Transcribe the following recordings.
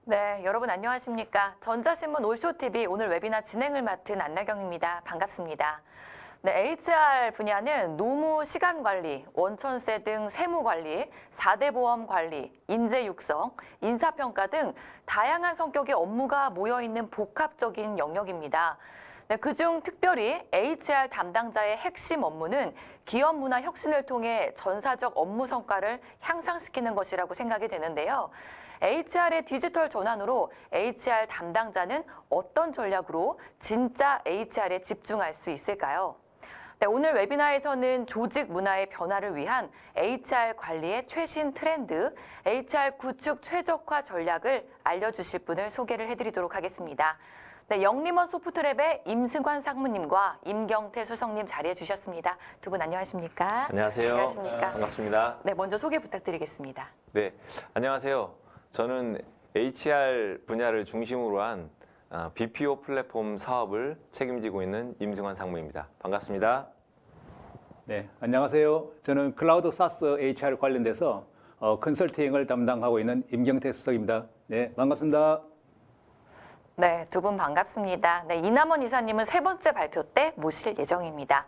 네, 여러분 안녕하십니까? 전자신문 올쇼TV 오늘 웨비나 진행을 맡은 안나경입니다. 반갑습니다. 네, HR 분야는 노무 시간 관리, 원천세 등 세무 관리, 4대 보험 관리, 인재 육성, 인사평가 등 다양한 성격의 업무가 모여있는 복합적인 영역입니다. 네, 그중 특별히 HR 담당자의 핵심 업무는 기업 문화 혁신을 통해 전사적 업무 성과를 향상시키는 것이라고 생각이 되는데요. HR의 디지털 전환으로 HR 담당자는 어떤 전략으로 진짜 HR에 집중할 수 있을까요? 네, 오늘 웨비나에서는 조직 문화의 변화를 위한 HR 관리의 최신 트렌드, HR 구축 최적화 전략을 알려주실 분을 소개를 해드리도록 하겠습니다. 네, 영림원 소프트랩의 임승환 상무님과 임경태 수석님 자리해 주셨습니다. 두 분 안녕하십니까? 안녕하세요. 안녕하십니까? 반갑습니다. 네, 먼저 소개 부탁드리겠습니다. 네, 안녕하세요. 저는 HR 분야를 중심으로 한 BPO 플랫폼 사업을 책임지고 있는 임승환 상무입니다. 반갑습니다. 네, 안녕하세요. 저는 클라우드 사스 HR 관련돼서 컨설팅을 담당하고 있는 임경태 수석입니다. 네, 반갑습니다. 네, 두 분 반갑습니다. 네, 이남원 이사님은 세 번째 발표 때 모실 예정입니다.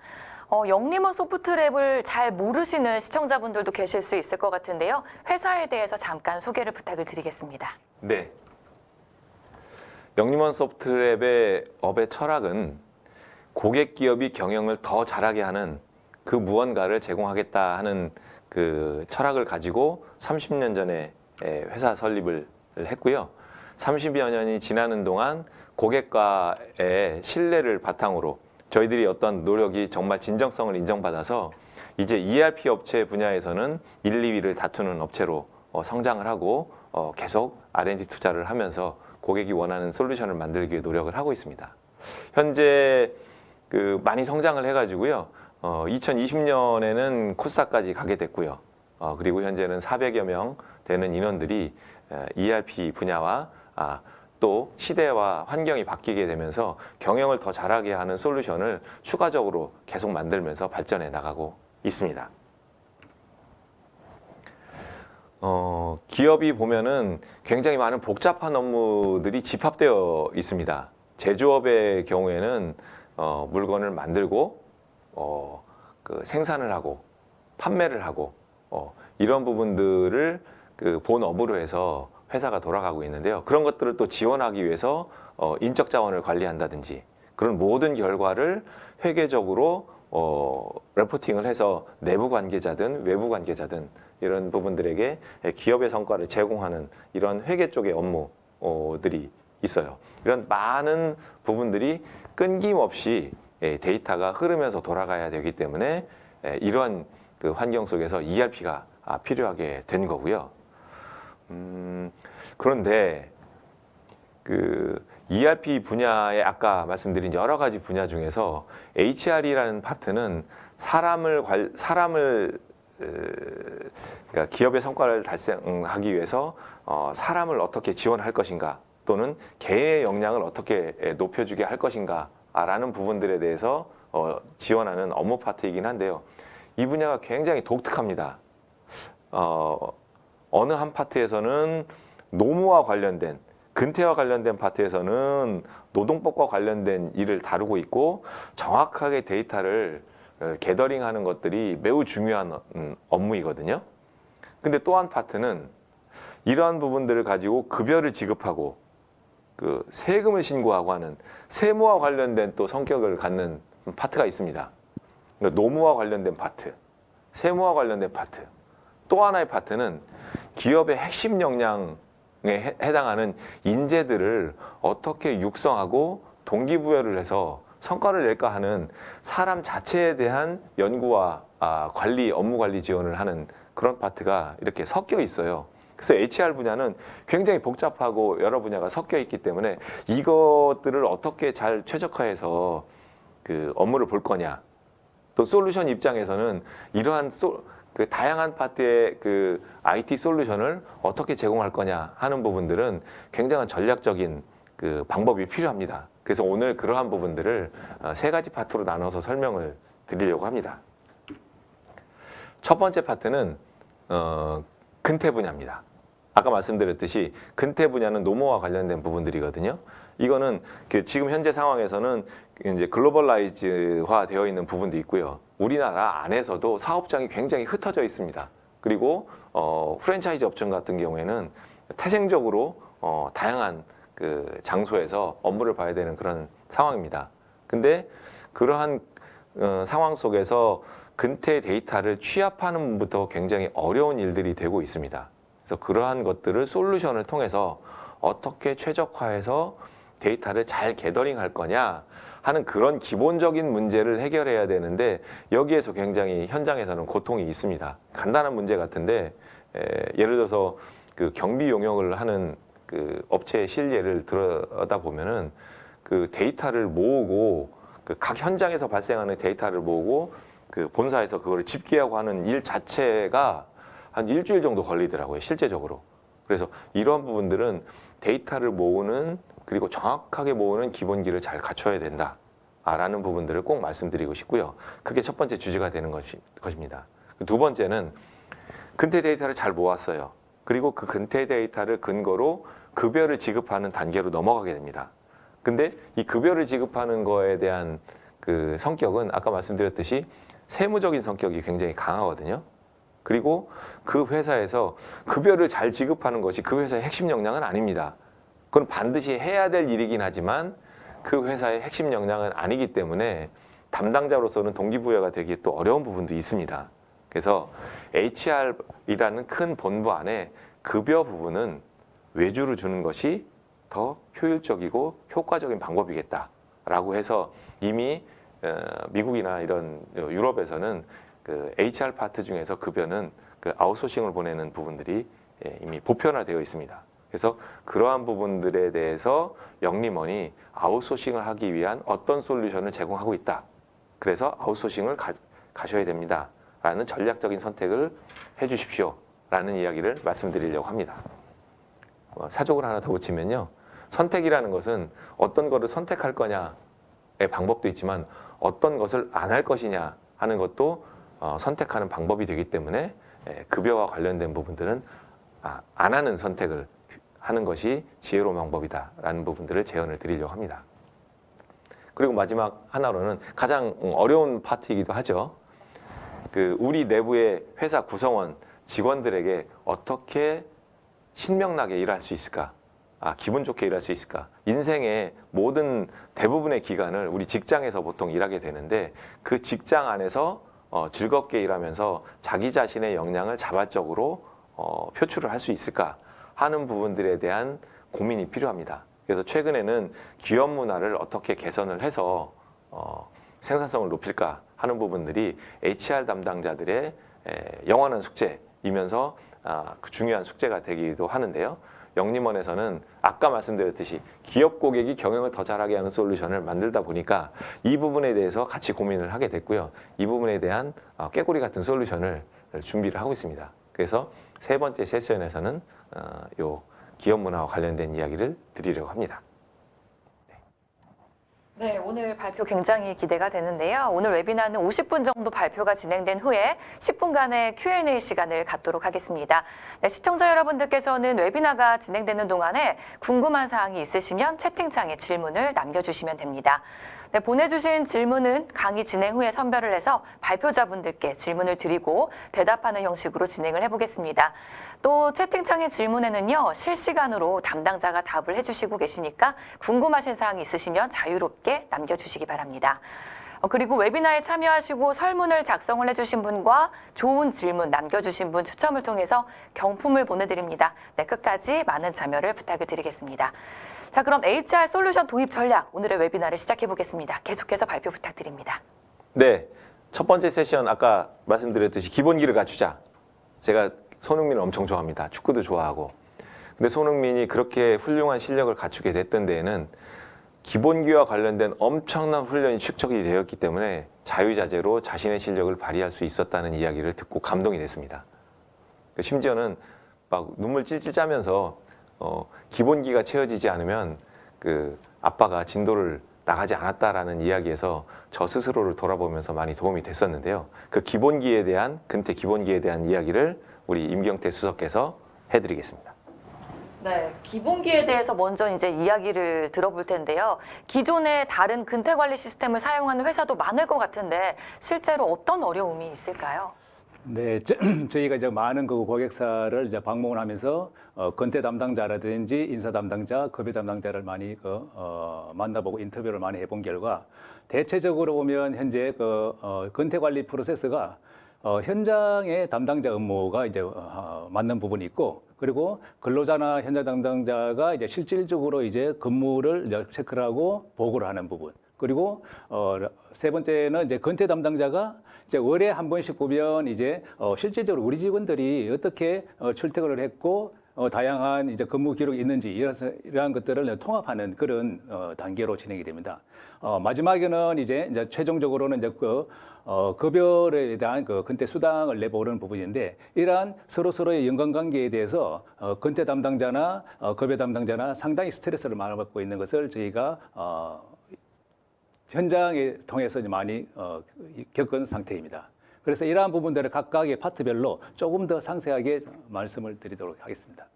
영림원 소프트랩을 잘 모르시는 시청자분들도 계실 수 있을 것 같은데요. 회사에 대해서 잠깐 소개를 부탁을 드리겠습니다. 네, 영림원 소프트랩의 업의 철학은 고객 기업이 경영을 더 잘하게 하는 그 무언가를 제공하겠다 하는 그 철학을 가지고 30년 전에 회사 설립을 했고요. 30여 년이 지나는 동안 고객과의 신뢰를 바탕으로 저희들이 어떤 노력이 정말 진정성을 인정받아서 이제 ERP 업체 분야에서는 1, 2위를 다투는 업체로 성장을 하고 계속 R&D 투자를 하면서 고객이 원하는 솔루션을 만들기 위해 노력을 하고 있습니다. 현재 많이 성장을 해가지고요. 2020년에는 코스닥까지 가게 됐고요. 그리고 현재는 400여 명 되는 인원들이 ERP 분야와 또 시대와 환경이 바뀌게 되면서 경영을 더 잘하게 하는 솔루션을 추가적으로 계속 만들면서 발전해 나가고 있습니다. 기업이 보면은 굉장히 많은 복잡한 업무들이 집합되어 있습니다. 제조업의 경우에는 물건을 만들고 생산을 하고 판매를 하고 이런 부분들을 본업으로 해서 회사가 돌아가고 있는데요. 그런 것들을 또 지원하기 위해서 인적 자원을 관리한다든지 그런 모든 결과를 회계적으로 레포팅을 해서 내부 관계자든 외부 관계자든 이런 부분들에게 기업의 성과를 제공하는 이런 회계 쪽의 업무들이 있어요. 이런 많은 부분들이 끊김없이 데이터가 흐르면서 돌아가야 되기 때문에 이러한 그 환경 속에서 ERP가 필요하게 된 거고요. 그런데 ERP 분야에 아까 말씀드린 여러 가지 분야 중에서 HR이라는 파트는 그러니까 기업의 성과를 달성하기 위해서 사람을 어떻게 지원할 것인가 또는 개의 역량을 어떻게 높여주게 할 것인가 라는 부분들에 대해서 지원하는 업무 파트이긴 한데요. 이 분야가 굉장히 독특합니다. 어느 한 파트에서는 노무와 관련된 근태와 관련된 파트에서는 노동법과 관련된 일을 다루고 있고 정확하게 데이터를 게더링하는 것들이 매우 중요한 업무이거든요. 근데 또 한 파트는 이러한 부분들을 가지고 급여를 지급하고 세금을 신고하고 하는 세무와 관련된 또 성격을 갖는 파트가 있습니다. 그러니까 노무와 관련된 파트, 세무와 관련된 파트. 또 하나의 파트는 기업의 핵심 역량에 해당하는 인재들을 어떻게 육성하고 동기부여를 해서 성과를 낼까 하는 사람 자체에 대한 연구와 관리, 업무 관리 지원을 하는 그런 파트가 이렇게 섞여 있어요. 그래서 HR 분야는 굉장히 복잡하고 여러 분야가 섞여 있기 때문에 이것들을 어떻게 잘 최적화해서 업무를 볼 거냐. 또 솔루션 입장에서는 이러한 다양한 파트의 IT 솔루션을 어떻게 제공할 거냐 하는 부분들은 굉장한 전략적인 방법이 필요합니다. 그래서 오늘 그러한 부분들을 세 가지 파트로 나눠서 설명을 드리려고 합니다. 첫 번째 파트는 근태 분야입니다. 아까 말씀드렸듯이 근태 분야는 노무와 관련된 부분들이거든요. 이거는 지금 현재 상황에서는 이제 글로벌라이즈화 되어 있는 부분도 있고요. 우리나라 안에서도 사업장이 굉장히 흩어져 있습니다. 그리고 프랜차이즈 업종 같은 경우에는 태생적으로 다양한 그 장소에서 업무를 봐야 되는 그런 상황입니다. 근데 그러한 상황 속에서 근태 데이터를 취합하는 부분부터 굉장히 어려운 일들이 되고 있습니다. 그래서 그러한 것들을 솔루션을 통해서 어떻게 최적화해서 데이터를 잘 게더링할 거냐 하는 그런 기본적인 문제를 해결해야 되는데 여기에서 굉장히 현장에서는 고통이 있습니다. 간단한 문제 같은데 예를 들어서 그 경비 용역을 하는 그 업체의 실례를 들여다 보면은 그 데이터를 모으고 그 각 현장에서 발생하는 데이터를 모으고 그 본사에서 그걸 집계하고 하는 일 자체가 한 일주일 정도 걸리더라고요, 실제적으로. 그래서 이런 부분들은 데이터를 모으는 그리고 정확하게 모으는 기본기를 잘 갖춰야 된다라는 부분들을 꼭 말씀드리고 싶고요. 그게 첫 번째 주제가 되는 것입니다. 두 번째는 근태 데이터를 잘 모았어요. 그리고 그 근태 데이터를 근거로 급여를 지급하는 단계로 넘어가게 됩니다. 근데 이 급여를 지급하는 거에 대한 그 성격은 아까 말씀드렸듯이 세무적인 성격이 굉장히 강하거든요. 그리고 그 회사에서 급여를 잘 지급하는 것이 그 회사의 핵심 역량은 아닙니다. 그건 반드시 해야 될 일이긴 하지만 그 회사의 핵심 역량은 아니기 때문에 담당자로서는 동기부여가 되기 또 어려운 부분도 있습니다. 그래서 HR이라는 큰 본부 안에 급여 부분은 외주로 주는 것이 더 효율적이고 효과적인 방법이겠다라고 해서 이미 미국이나 이런 유럽에서는 그 HR 파트 중에서 급여는 그 아웃소싱을 보내는 부분들이 이미 보편화되어 있습니다. 그래서 그러한 부분들에 대해서 영림원이 아웃소싱을 하기 위한 어떤 솔루션을 제공하고 있다. 그래서 아웃소싱을 가셔야 됩니다. 라는 전략적인 선택을 해주십시오. 라는 이야기를 말씀드리려고 합니다. 사족을 하나 더 붙이면요. 선택이라는 것은 어떤 것을 선택할 거냐의 방법도 있지만 어떤 것을 안 할 것이냐 하는 것도 선택하는 방법이 되기 때문에 급여와 관련된 부분들은 안 하는 선택을 하는 것이 지혜로운 방법이다라는 부분들을 제언을 드리려고 합니다. 그리고 마지막 하나로는 가장 어려운 파트이기도 하죠. 그 우리 내부의 회사 구성원 직원들에게 어떻게 신명나게 일할 수 있을까? 기분 좋게 일할 수 있을까? 인생의 모든 대부분의 기간을 우리 직장에서 보통 일하게 되는데 그 직장 안에서 즐겁게 일하면서 자기 자신의 역량을 자발적으로 표출을 할 수 있을까 하는 부분들에 대한 고민이 필요합니다. 그래서 최근에는 기업 문화를 어떻게 개선을 해서 생산성을 높일까 하는 부분들이 HR 담당자들의 영원한 숙제이면서 그 중요한 숙제가 되기도 하는데요. 영림원에서는 아까 말씀드렸듯이 기업 고객이 경영을 더 잘하게 하는 솔루션을 만들다 보니까 이 부분에 대해서 같이 고민을 하게 됐고요. 이 부분에 대한 꾀꼬리 같은 솔루션을 준비를 하고 있습니다. 그래서 세 번째 세션에서는 요 기업 문화와 관련된 이야기를 드리려고 합니다. 네, 오늘 발표 굉장히 기대가 되는데요. 오늘 웨비나는 50분 정도 발표가 진행된 후에 10분간의 Q&A 시간을 갖도록 하겠습니다. 네, 시청자 여러분들께서는 웨비나가 진행되는 동안에 궁금한 사항이 있으시면 채팅창에 질문을 남겨주시면 됩니다. 네, 보내주신 질문은 강의 진행 후에 선별을 해서 발표자분들께 질문을 드리고 대답하는 형식으로 진행을 해보겠습니다. 또 채팅창의 질문에는요, 실시간으로 담당자가 답을 해주시고 계시니까 궁금하신 사항이 있으시면 자유롭게 남겨주시기 바랍니다. 그리고 웨비나에 참여하시고 설문을 작성을 해주신 분과 좋은 질문 남겨주신 분 추첨을 통해서 경품을 보내드립니다. 네, 끝까지 많은 참여를 부탁을 드리겠습니다. 자, 그럼 HR 솔루션 도입 전략 오늘의 웨비나를 시작해 보겠습니다. 계속해서 발표 부탁드립니다. 네, 첫 번째 세션 아까 말씀드렸듯이 기본기를 갖추자. 제가 손흥민을 엄청 좋아합니다. 축구도 좋아하고. 근데 손흥민이 그렇게 훌륭한 실력을 갖추게 됐던 데에는 기본기와 관련된 엄청난 훈련이 축적이 되었기 때문에 자유자재로 자신의 실력을 발휘할 수 있었다는 이야기를 듣고 감동이 됐습니다. 심지어는 막 눈물 찔찔 짜면서 기본기가 채워지지 않으면 그 아빠가 진도를 나가지 않았다라는 이야기에서 저 스스로를 돌아보면서 많이 도움이 됐었는데요. 그 기본기에 대한 근태 기본기에 대한 이야기를 우리 임경태 수석께서 해드리겠습니다. 네, 기본기에 대해서 먼저 이제 이야기를 들어볼 텐데요. 기존의 다른 근태 관리 시스템을 사용하는 회사도 많을 것 같은데 실제로 어떤 어려움이 있을까요? 네, 저희가 이제 많은 그 고객사를 이제 방문을 하면서 건태 담당자라든지 인사 담당자, 급여 담당자를 많이 만나보고 인터뷰를 많이 해본 결과 대체적으로 보면 현재 건태 관리 프로세스가 현장의 담당자 업무가 이제 맞는 부분이 있고, 그리고 근로자나 현장 담당자가 이제 실질적으로 이제 근무를 이제 체크를 하고 보고를 하는 부분. 그리고 세 번째는 이제 건태 담당자가 이제 월에 한 번씩 보면 이제 실질적으로 우리 직원들이 어떻게 출퇴근을 했고 다양한 이제 근무 기록이 있는지 이러한 것들을 통합하는 그런 단계로 진행이 됩니다. 마지막에는 이제 최종적으로는 이제 급여에 대한 근태 수당을 내보는 부분인데, 이러한 서로의 연관관계에 대해서 건태 담당자나 급여 담당자나 상당히 스트레스를 많이 받고 있는 것을 저희가 현장에 통해서 많이 겪은 상태입니다. 그래서 이러한 부분들을 각각의 파트별로 조금 더 상세하게 말씀을 드리도록 하겠습니다.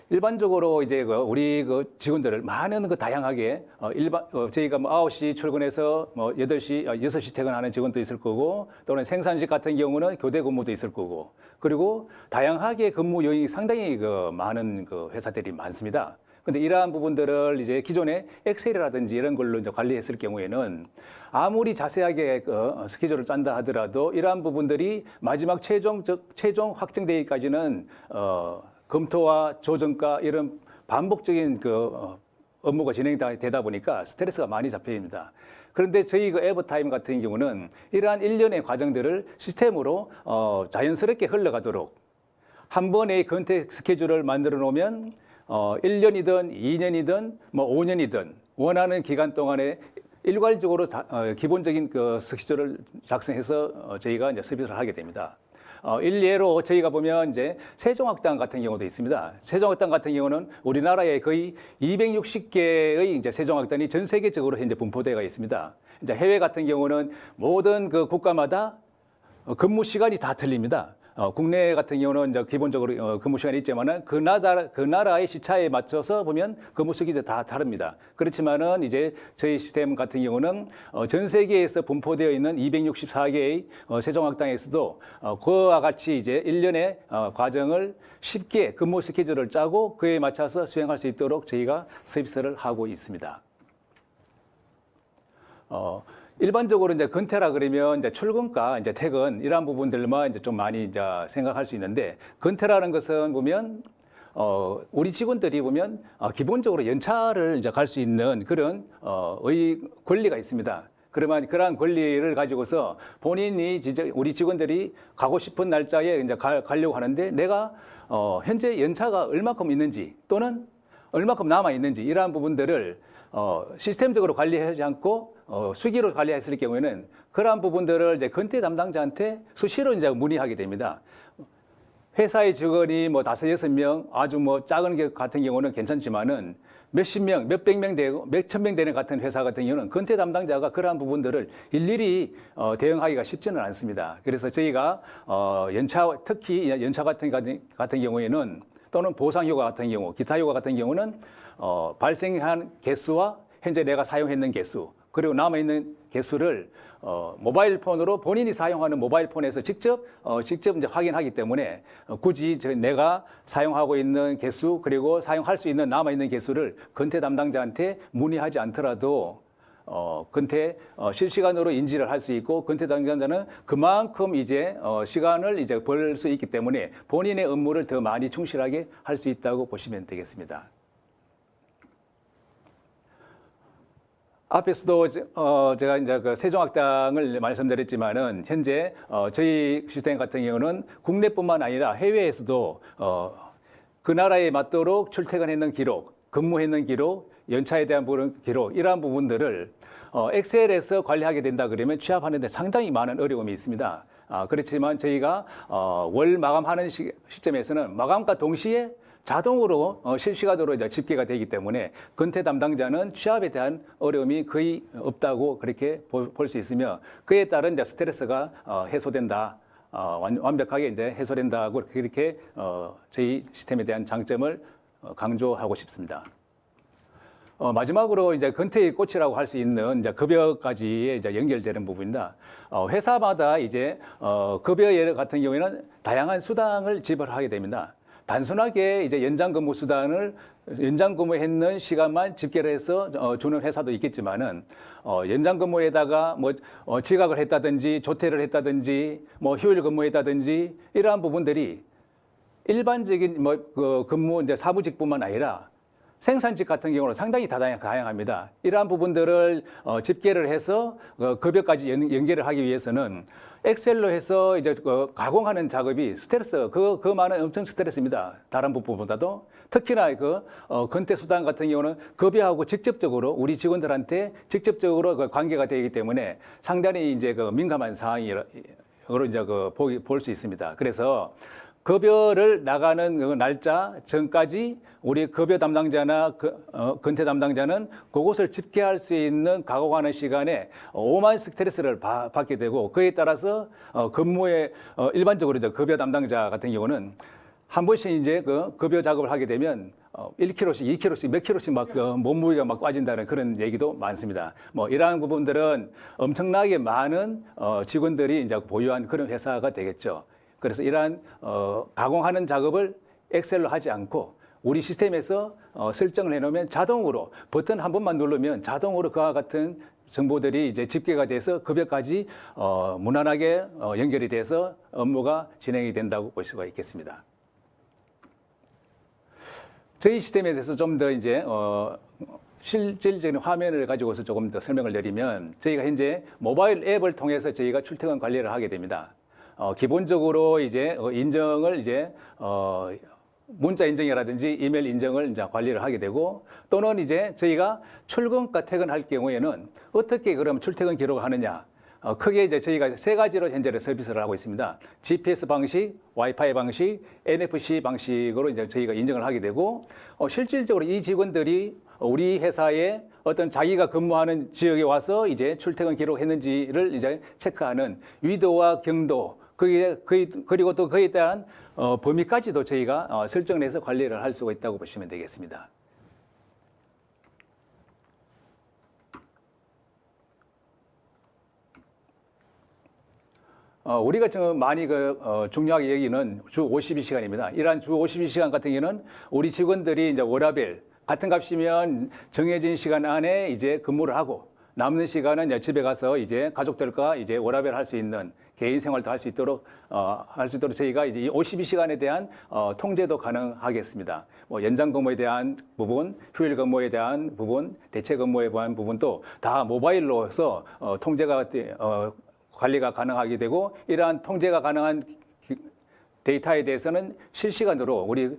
일반적으로 이제 우리 직원들을 많은 다양하게 저희가 9시 출근해서 8시, 6시 퇴근하는 직원도 있을 거고, 또는 생산직 같은 경우는 교대 근무도 있을 거고, 그리고 다양하게 근무 요인이 상당히 많은 회사들이 많습니다. 근데 이러한 부분들을 이제 기존에 엑셀이라든지 이런 걸로 이제 관리했을 경우에는 아무리 자세하게 스케줄을 짠다 하더라도 이러한 부분들이 마지막 최종 확정되기까지는 검토와 조정과 이런 반복적인 업무가 진행되다 보니까 스트레스가 많이 잡혀입니다. 그런데 저희 에버타임 같은 경우는 이러한 일련의 과정들을 시스템으로 자연스럽게 흘러가도록 한 번의 건태 스케줄을 만들어 놓으면 1년이든 2년이든 5년이든 원하는 기간 동안에 일괄적으로 기본적인 스케줄을 작성해서 저희가 이제 서비스를 하게 됩니다. 일례로 저희가 보면 이제 세종학당 같은 경우도 있습니다. 세종학당 같은 경우는 우리나라에 거의 260개의 이제 세종학당이 전 세계적으로 현재 분포되어 있습니다. 이제 해외 같은 경우는 모든 국가마다 근무 시간이 다 틀립니다. 국내 같은 경우는 이제 기본적으로 근무 시간이 있지만은 그 나라의 시차에 맞춰서 보면 근무 시기가 다 다릅니다. 그렇지만은 이제 저희 시스템 같은 경우는 전 세계에서 분포되어 있는 264개의 세종학당에서도 그와 같이 이제 1년의 과정을 쉽게 근무 스케줄을 짜고 그에 맞춰서 수행할 수 있도록 저희가 서비스를 하고 있습니다. 일반적으로 이제 근태라 그러면 이제 출근과 이제 퇴근 이러한 부분들만 이제 좀 많이 이제 생각할 수 있는데, 근태라는 것은 보면 우리 직원들이 보면 기본적으로 연차를 이제 갈 수 있는 그런 권리가 있습니다. 그러면 그러한 권리를 가지고서 본인이 진짜 우리 직원들이 가고 싶은 날짜에 이제 가려고 하는데 내가 현재 연차가 얼마큼 있는지 또는 얼마큼 남아 있는지 이러한 부분들을 시스템적으로 관리하지 않고 수기로 관리했을 경우에는 그러한 부분들을 이제 근태 담당자한테 수시로 이제 문의하게 됩니다. 회사의 직원이 5, 6명 아주 작은 게 같은 경우는 괜찮지만은 몇십 명, 몇백 명 되고 몇천 명 되는 같은 회사 같은 경우는 근태 담당자가 그러한 부분들을 일일이 대응하기가 쉽지는 않습니다. 그래서 저희가 특히 연차 같은 경우에는 또는 보상휴가 같은 경우, 기타 휴가 같은 경우는 발생한 개수와 현재 내가 사용했는 개수, 그리고 남아있는 개수를 모바일 폰으로 본인이 사용하는 모바일 폰에서 직접 이제 확인하기 때문에 굳이 내가 사용하고 있는 개수 그리고 사용할 수 있는 남아있는 개수를 근태 담당자한테 문의하지 않더라도 근태 실시간으로 인지를 할 수 있고, 근태 담당자는 그만큼 이제 시간을 이제 벌 수 있기 때문에 본인의 업무를 더 많이 충실하게 할 수 있다고 보시면 되겠습니다. 앞에서도 제가 이제 세종학당을 말씀드렸지만은 현재 저희 시스템 같은 경우는 국내뿐만 아니라 해외에서도 그 나라에 맞도록 출퇴근했는 기록, 근무했는 기록, 연차에 대한 기록 이러한 부분들을 엑셀에서 관리하게 된다 그러면 취합하는 데 상당히 많은 어려움이 있습니다. 그렇지만 저희가 월 마감하는 시점에서는 마감과 동시에 자동으로 실시간으로 이제 집계가 되기 때문에 근태 담당자는 취합에 대한 어려움이 거의 없다고 그렇게 볼 수 있으며, 그에 따른 이제 스트레스가 해소된다. 완벽하게 이제 해소된다고 그렇게 저희 시스템에 대한 장점을 강조하고 싶습니다. 마지막으로 이제 근태의 꽃이라고 할 수 있는 이제 급여까지 이제 연결되는 부분입니다. 회사마다 이제 급여 같은 경우에는 다양한 수당을 지불하게 됩니다. 단순하게 이제 연장 근무 수당을 연장 근무했는 시간만 집계를 해서 주는 회사도 있겠지만은 연장 근무에다가 뭐 지각을 했다든지 조퇴를 했다든지 뭐 휴일 근무했다든지 이러한 부분들이 일반적인 그 근무 이제 사무직뿐만 아니라 생산직 같은 경우는 상당히 다양합니다. 이러한 부분들을 집계를 해서 급여까지 연계를 하기 위해서는 엑셀로 해서 이제 가공하는 작업이 스트레스, 그만은 엄청 스트레스입니다. 다른 부분보다도. 특히나 근태 수당 같은 경우는 급여하고 직접적으로 우리 직원들한테 직접적으로 관계가 되기 때문에 상당히 이제 민감한 상황으로 이제 볼 수 있습니다. 그래서 급여를 나가는 그 날짜 전까지 우리 급여 담당자나 근태 담당자는 그것을 집계할 수 있는 가공하는 시간에 오만 스트레스를 받게 되고 그에 따라서 근무에 일반적으로 이제 급여 담당자 같은 경우는 한 번씩 이제 급여 작업을 하게 되면 1kg씩, 2kg씩, 몇 kg씩 막 몸무게가 막 빠진다는 그런 얘기도 많습니다. 뭐 이러한 부분들은 엄청나게 많은 직원들이 이제 보유한 그런 회사가 되겠죠. 그래서 이러한 가공하는 작업을 엑셀로 하지 않고 우리 시스템에서 설정을 해놓으면 자동으로 버튼 한 번만 누르면 자동으로 그와 같은 정보들이 이제 집계가 돼서 급여까지 무난하게 연결이 돼서 업무가 진행이 된다고 볼 수가 있겠습니다. 저희 시스템에 대해서 좀 더 이제 실질적인 화면을 가지고서 조금 더 설명을 드리면 저희가 현재 모바일 앱을 통해서 저희가 출퇴근 관리를 하게 됩니다. 기본적으로 이제 인정을 이제 문자 인정이라든지 이메일 인정을 이제 관리를 하게 되고 또는 이제 저희가 출근과 퇴근할 경우에는 어떻게 그럼 출퇴근 기록을 하느냐. 크게 이제 저희가 세 가지로 현재 서비스를 하고 있습니다. GPS 방식, 와이파이 방식, NFC 방식으로 이제 저희가 인정을 하게 되고 실질적으로 이 직원들이 우리 회사에 어떤 자기가 근무하는 지역에 와서 이제 출퇴근 기록했는지를 이제 체크하는 위도와 경도 그리고 또 그에 대한 범위까지도 저희가 설정을 해서 관리를 할 수가 있다고 보시면 되겠습니다. 우리가 지금 많이 중요하게 여기는 주 52시간입니다. 이러한 주 52시간 같은 경우는 우리 직원들이 이제 워라밸 같은 값이면 정해진 시간 안에 이제 근무를 하고 남는 시간은 이제 집에 가서 이제 가족들과 이제 워라밸 할 수 있는 개인 생활도 할 수 있도록 저희가 이제 이 52시간에 대한 통제도 가능하겠습니다. 뭐 연장 근무에 대한 부분, 휴일 근무에 대한 부분, 대체 근무에 대한 부분도 다 모바일로서 통제가 관리가 가능하게 되고 이러한 통제가 가능한 데이터에 대해서는 실시간으로 우리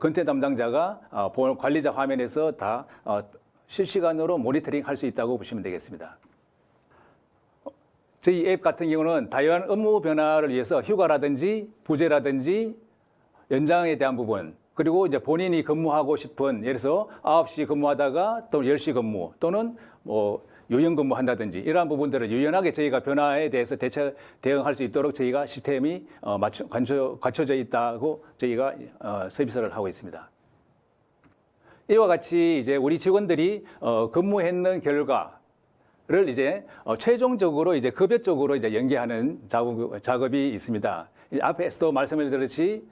근태 담당자가 관리자 화면에서 다 실시간으로 모니터링 할 수 있다고 보시면 되겠습니다. 저희 앱 같은 경우는 다양한 업무 변화를 위해서 휴가라든지 부재라든지 연장에 대한 부분 그리고 이제 본인이 근무하고 싶은 예를 들어서 9시 근무하다가 또 10시 근무 또는 뭐 요연 근무한다든지 이러한 부분들을 유연하게 저희가 변화에 대해서 대응할 수 있도록 저희가 시스템이 갖춰져 있다고 저희가 서비스를 하고 있습니다. 이와 같이 이제 우리 직원들이 근무했는 결과를 이제 최종적으로 이제 급여 쪽으로 이제 연계하는 작업이 있습니다. 앞에서도 말씀을 드렸듯이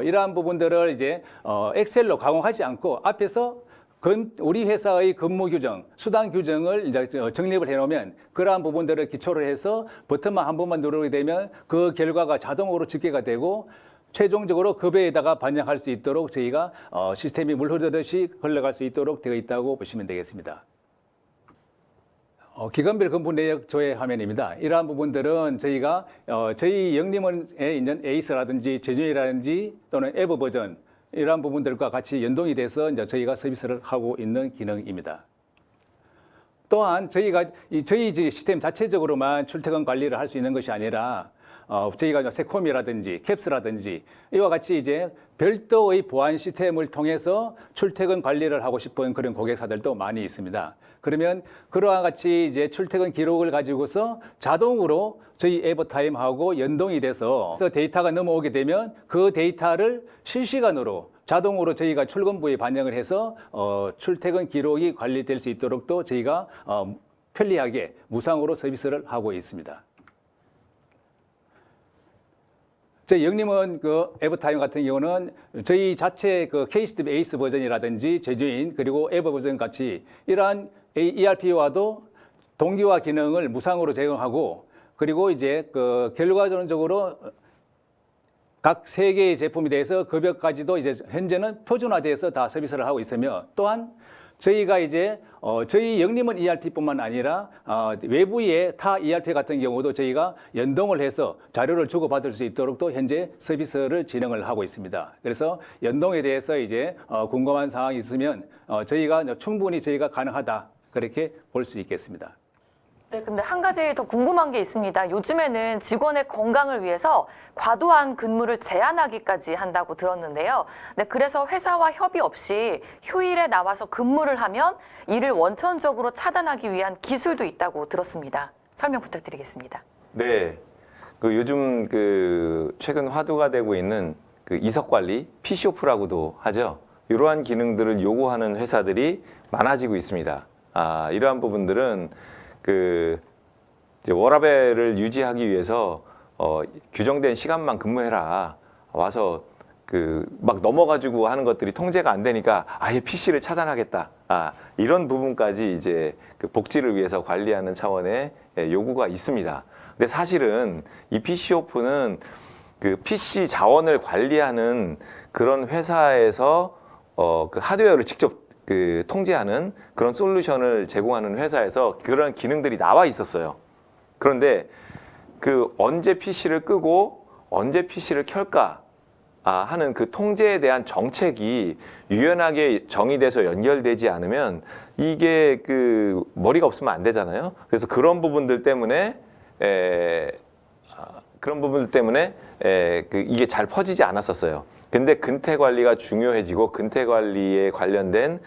이러한 부분들을 이제 엑셀로 가공하지 않고 앞에서 우리 회사의 근무 규정, 수당 규정을 이제 정립을 해놓으면 그러한 부분들을 기초로 해서 버튼만 한 번만 누르게 되면 그 결과가 자동으로 집계가 되고 최종적으로 급여에다가 반영할 수 있도록 저희가 시스템이 물 흐르듯이 흘러갈 수 있도록 되어 있다고 보시면 되겠습니다. 기간별 근무 내역 조회 화면입니다. 이러한 부분들은 저희가 저희 영림원에 있는 에이스라든지 제주이라든지 또는 에버 버전 이러한 부분들과 같이 연동이 돼서 이제 저희가 서비스를 하고 있는 기능입니다. 또한 저희 시스템 자체적으로만 출퇴근 관리를 할 수 있는 것이 아니라 저희가 이제 세콤이라든지 캡스라든지 이와 같이 이제 별도의 보안 시스템을 통해서 출퇴근 관리를 하고 싶은 그런 고객사들도 많이 있습니다. 그러면 그러한 같이 이제 출퇴근 기록을 가지고서 자동으로 저희 에버타임하고 연동이 돼서 데이터가 넘어오게 되면 그 데이터를 실시간으로 자동으로 저희가 출근부에 반영을 해서 출퇴근 기록이 관리될 수 있도록 또 저희가 편리하게 무상으로 서비스를 하고 있습니다. 저희 영림은 그 에버타임 같은 경우는 저희 자체 그 KCTV 에이스 버전이라든지 제주인 그리고 에버 버전 같이 이러한 ERP와도 동기화 기능을 무상으로 제공하고 그리고 이제 그 결과적으로 각 세 개의 제품에 대해서 급여까지도 이제 현재는 표준화돼서 다 서비스를 하고 있으며 또한 저희가 이제 저희 영림은 ERP뿐만 아니라 외부의 타 ERP 같은 경우도 저희가 연동을 해서 자료를 주고받을 수 있도록 또 현재 서비스를 진행을 하고 있습니다. 그래서 연동에 대해서 이제 궁금한 사항이 있으면 저희가 충분히 저희가 가능하다 그렇게 볼 수 있겠습니다. 네, 근데 한 가지 더 궁금한 게 있습니다. 요즘에는 직원의 건강을 위해서 과도한 근무를 제한하기까지 한다고 들었는데요. 네, 그래서 회사와 협의 없이 휴일에 나와서 근무를 하면 이를 원천적으로 차단하기 위한 기술도 있다고 들었습니다. 설명 부탁드리겠습니다. 네, 그 요즘 그 최근 화두가 되고 있는 그 이석 관리, PC오프라고도 하죠. 이러한 기능들을 요구하는 회사들이 많아지고 있습니다. 이러한 부분들은 그 이제 워라밸을 유지하기 위해서 규정된 시간만 근무해라. 와서 그 막 넘어가지고 하는 것들이 통제가 안 되니까 아예 PC를 차단하겠다. 이런 부분까지 이제 그 복지를 위해서 관리하는 차원의 요구가 있습니다. 근데 사실은 이 PC 오프는 그 PC 자원을 관리하는 그런 회사에서 그 하드웨어를 직접 그 통제하는 그런 솔루션을 제공하는 회사에서 그런 기능들이 나와 있었어요. 그런데 그 언제 PC를 끄고 언제 PC를 켤까 하는 그 통제에 대한 정책이 유연하게 정의돼서 연결되지 않으면 이게 그 머리가 없으면 안 되잖아요. 그래서 그런 부분들 때문에 이게 잘 퍼지지 않았었어요. 근데 근태 관리가 중요해지고 근태 관리에 관련된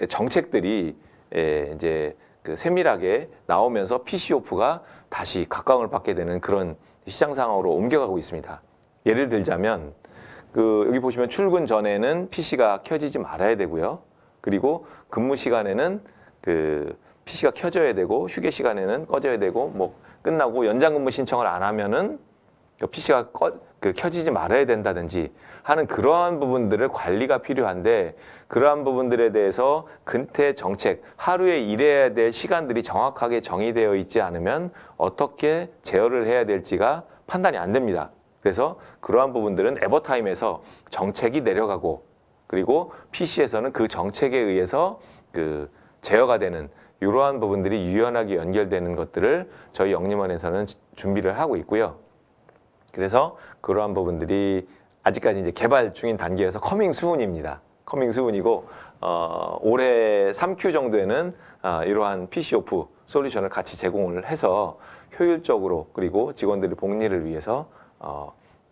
정책들이 이제 그 세밀하게 나오면서 PC 오프가 다시 각광을 받게 되는 그런 시장 상황으로 옮겨가고 있습니다. 예를 들자면 그 여기 보시면 출근 전에는 PC가 켜지지 말아야 되고요. 그리고 근무 시간에는 그 PC가 켜져야 되고 휴게 시간에는 꺼져야 되고 뭐 끝나고 연장 근무 신청을 안 하면은 PC가 켜지지 말아야 된다든지 하는 그러한 부분들을 관리가 필요한데 그러한 부분들에 대해서 근태 정책, 하루에 일해야 될 시간들이 정확하게 정의되어 있지 않으면 어떻게 제어를 해야 될지가 판단이 안 됩니다. 그래서 그러한 부분들은 에버타임에서 정책이 내려가고 그리고 PC에서는 그 정책에 의해서 그 제어가 되는 이러한 부분들이 유연하게 연결되는 것들을 저희 영림원에서는 준비를 하고 있고요. 그래서 그러한 부분들이 아직까지 이제 개발 중인 단계에서 커밍 수운입니다. 커밍 수운이고 올해 3Q 정도에는 이러한 PC 오프 솔루션을 같이 제공을 해서 효율적으로 그리고 직원들의 복리를 위해서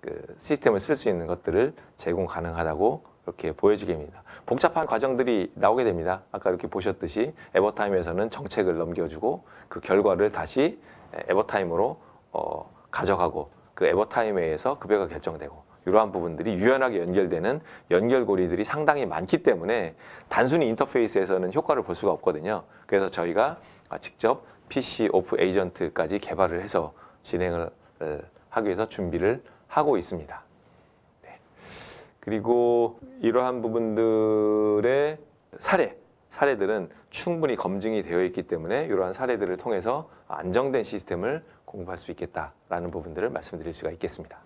그 시스템을 쓸 수 있는 것들을 제공 가능하다고 이렇게 보여지게 됩니다. 복잡한 과정들이 나오게 됩니다. 아까 이렇게 보셨듯이 에버타임에서는 정책을 넘겨주고 그 결과를 다시 에버타임으로 가져가고 그 에버타임에 의해서 급여가 결정되고 이러한 부분들이 유연하게 연결되는 연결고리들이 상당히 많기 때문에 단순히 인터페이스에서는 효과를 볼 수가 없거든요. 그래서 저희가 직접 PC 오프 에이전트까지 개발을 해서 진행을 하기 위해서 준비를 하고 있습니다. 네. 그리고 이러한 부분들의 사례들은 충분히 검증이 되어 있기 때문에 이러한 사례들을 통해서 안정된 시스템을 공부할 수 있겠다라는 부분들을 말씀드릴 수가 있겠습니다.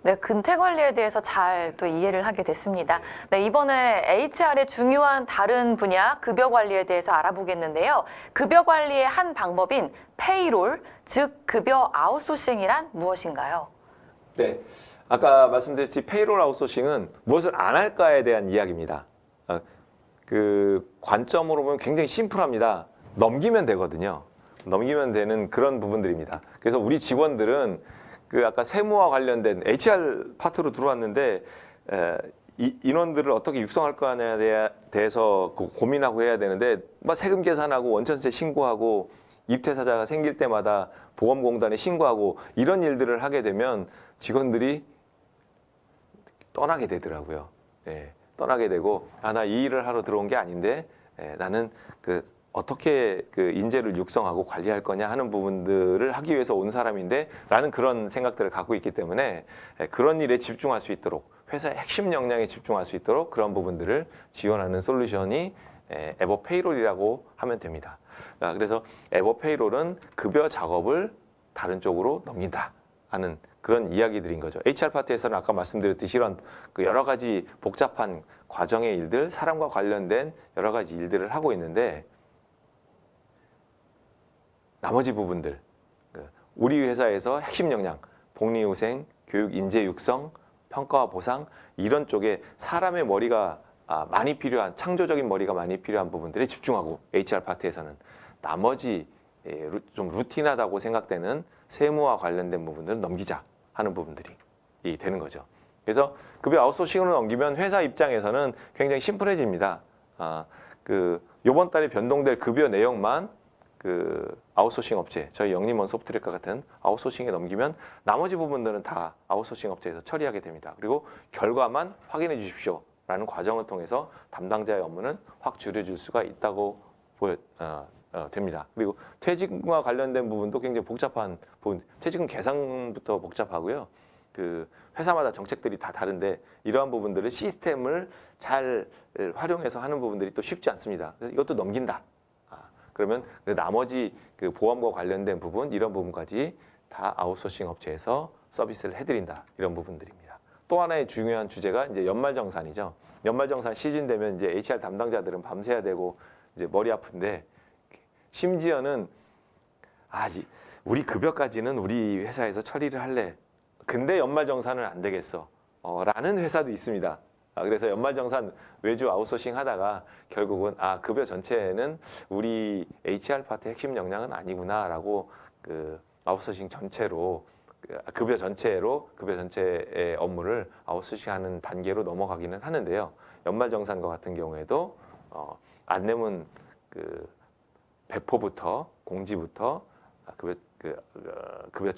네, 근태 관리에 대해서 잘 또 이해를 하게 됐습니다. 네, 이번에 HR의 중요한 다른 분야 급여 관리에 대해서 알아보겠는데요. 급여 관리의 한 방법인 페이롤, 즉 급여 아웃소싱이란 무엇인가요? 네, 아까 말씀드렸듯이 페이롤 아웃소싱은 무엇을 안 할까에 대한 이야기입니다. 그 관점으로 보면 굉장히 심플합니다. 넘기면 되거든요. 넘기면 되는 그런 부분들입니다. 그래서 우리 직원들은 그 아까 세무와 관련된 HR 파트로 들어왔는데 인원들을 어떻게 육성할 거냐에 대해서 고민하고 해야 되는데 막 세금 계산하고 원천세 신고하고 입퇴사자가 생길 때마다 보험공단에 신고하고 이런 일들을 하게 되면 직원들이 떠나게 되더라고요. 예, 떠나게 되고 나 이 일을 하러 들어온 게 아닌데 나는 어떻게 인재를 육성하고 관리할 거냐 하는 부분들을 하기 위해서 온 사람인데 라는 그런 생각들을 갖고 있기 때문에 그런 일에 집중할 수 있도록 회사의 핵심 역량에 집중할 수 있도록 그런 부분들을 지원하는 솔루션이 에버 페이롤이라고 하면 됩니다. 그래서 에버 페이롤은 급여 작업을 다른 쪽으로 넘긴다 하는 그런 이야기들인 거죠. HR 파트에서는 아까 말씀드렸듯이 이런 여러 가지 복잡한 과정의 일들, 사람과 관련된 여러 가지 일들을 하고 있는데 나머지 부분들, 우리 회사에서 핵심 역량, 복리후생, 교육, 인재 육성, 평가와 보상 이런 쪽에 사람의 머리가 많이 필요한, 창조적인 머리가 많이 필요한 부분들에 집중하고 HR 파트에서는 나머지 좀 루틴하다고 생각되는 세무와 관련된 부분들은 넘기자 하는 부분들이 되는 거죠. 그래서 급여 아웃소싱으로 넘기면 회사 입장에서는 굉장히 심플해집니다. 요번 달에 변동될 급여 내용만 아웃소싱 업체, 저희 영림원 소프트랙과 같은 아웃소싱에 넘기면 나머지 부분들은 다 아웃소싱 업체에서 처리하게 됩니다. 그리고 결과만 확인해 주십시오 라는 과정을 통해서 담당자의 업무는 확 줄여줄 수가 있다고 됩니다. 그리고 퇴직과 관련된 부분도 굉장히 복잡한 부분, 퇴직금 계산부터 복잡하고요. 회사마다 정책들이 다 다른데 이러한 부분들을 시스템을 잘 활용해서 하는 부분들이 또 쉽지 않습니다. 그래서 이것도 넘긴다. 그러면 나머지 보험과 관련된 부분 이런 부분까지 다 아웃소싱 업체에서 서비스를 해드린다 이런 부분들입니다. 또 하나의 중요한 주제가 이제 연말정산이죠. 연말정산 시즌 되면 이제 HR 담당자들은 밤새야 되고 이제 머리 아픈데 심지어는 우리 급여까지는 우리 회사에서 처리를 할래. 근데 연말정산은 안 되겠어. 라는 회사도 있습니다. 그래서 연말정산 외주 아웃소싱 하다가 결국은 급여 전체는 우리 HR 파트 핵심 역량은 아니구나라고 아웃소싱 전체로 급여 전체의 업무를 아웃소싱하는 단계로 넘어가기는 하는데요. 연말정산과 같은 경우에도 안내문 배포부터 공지부터 급여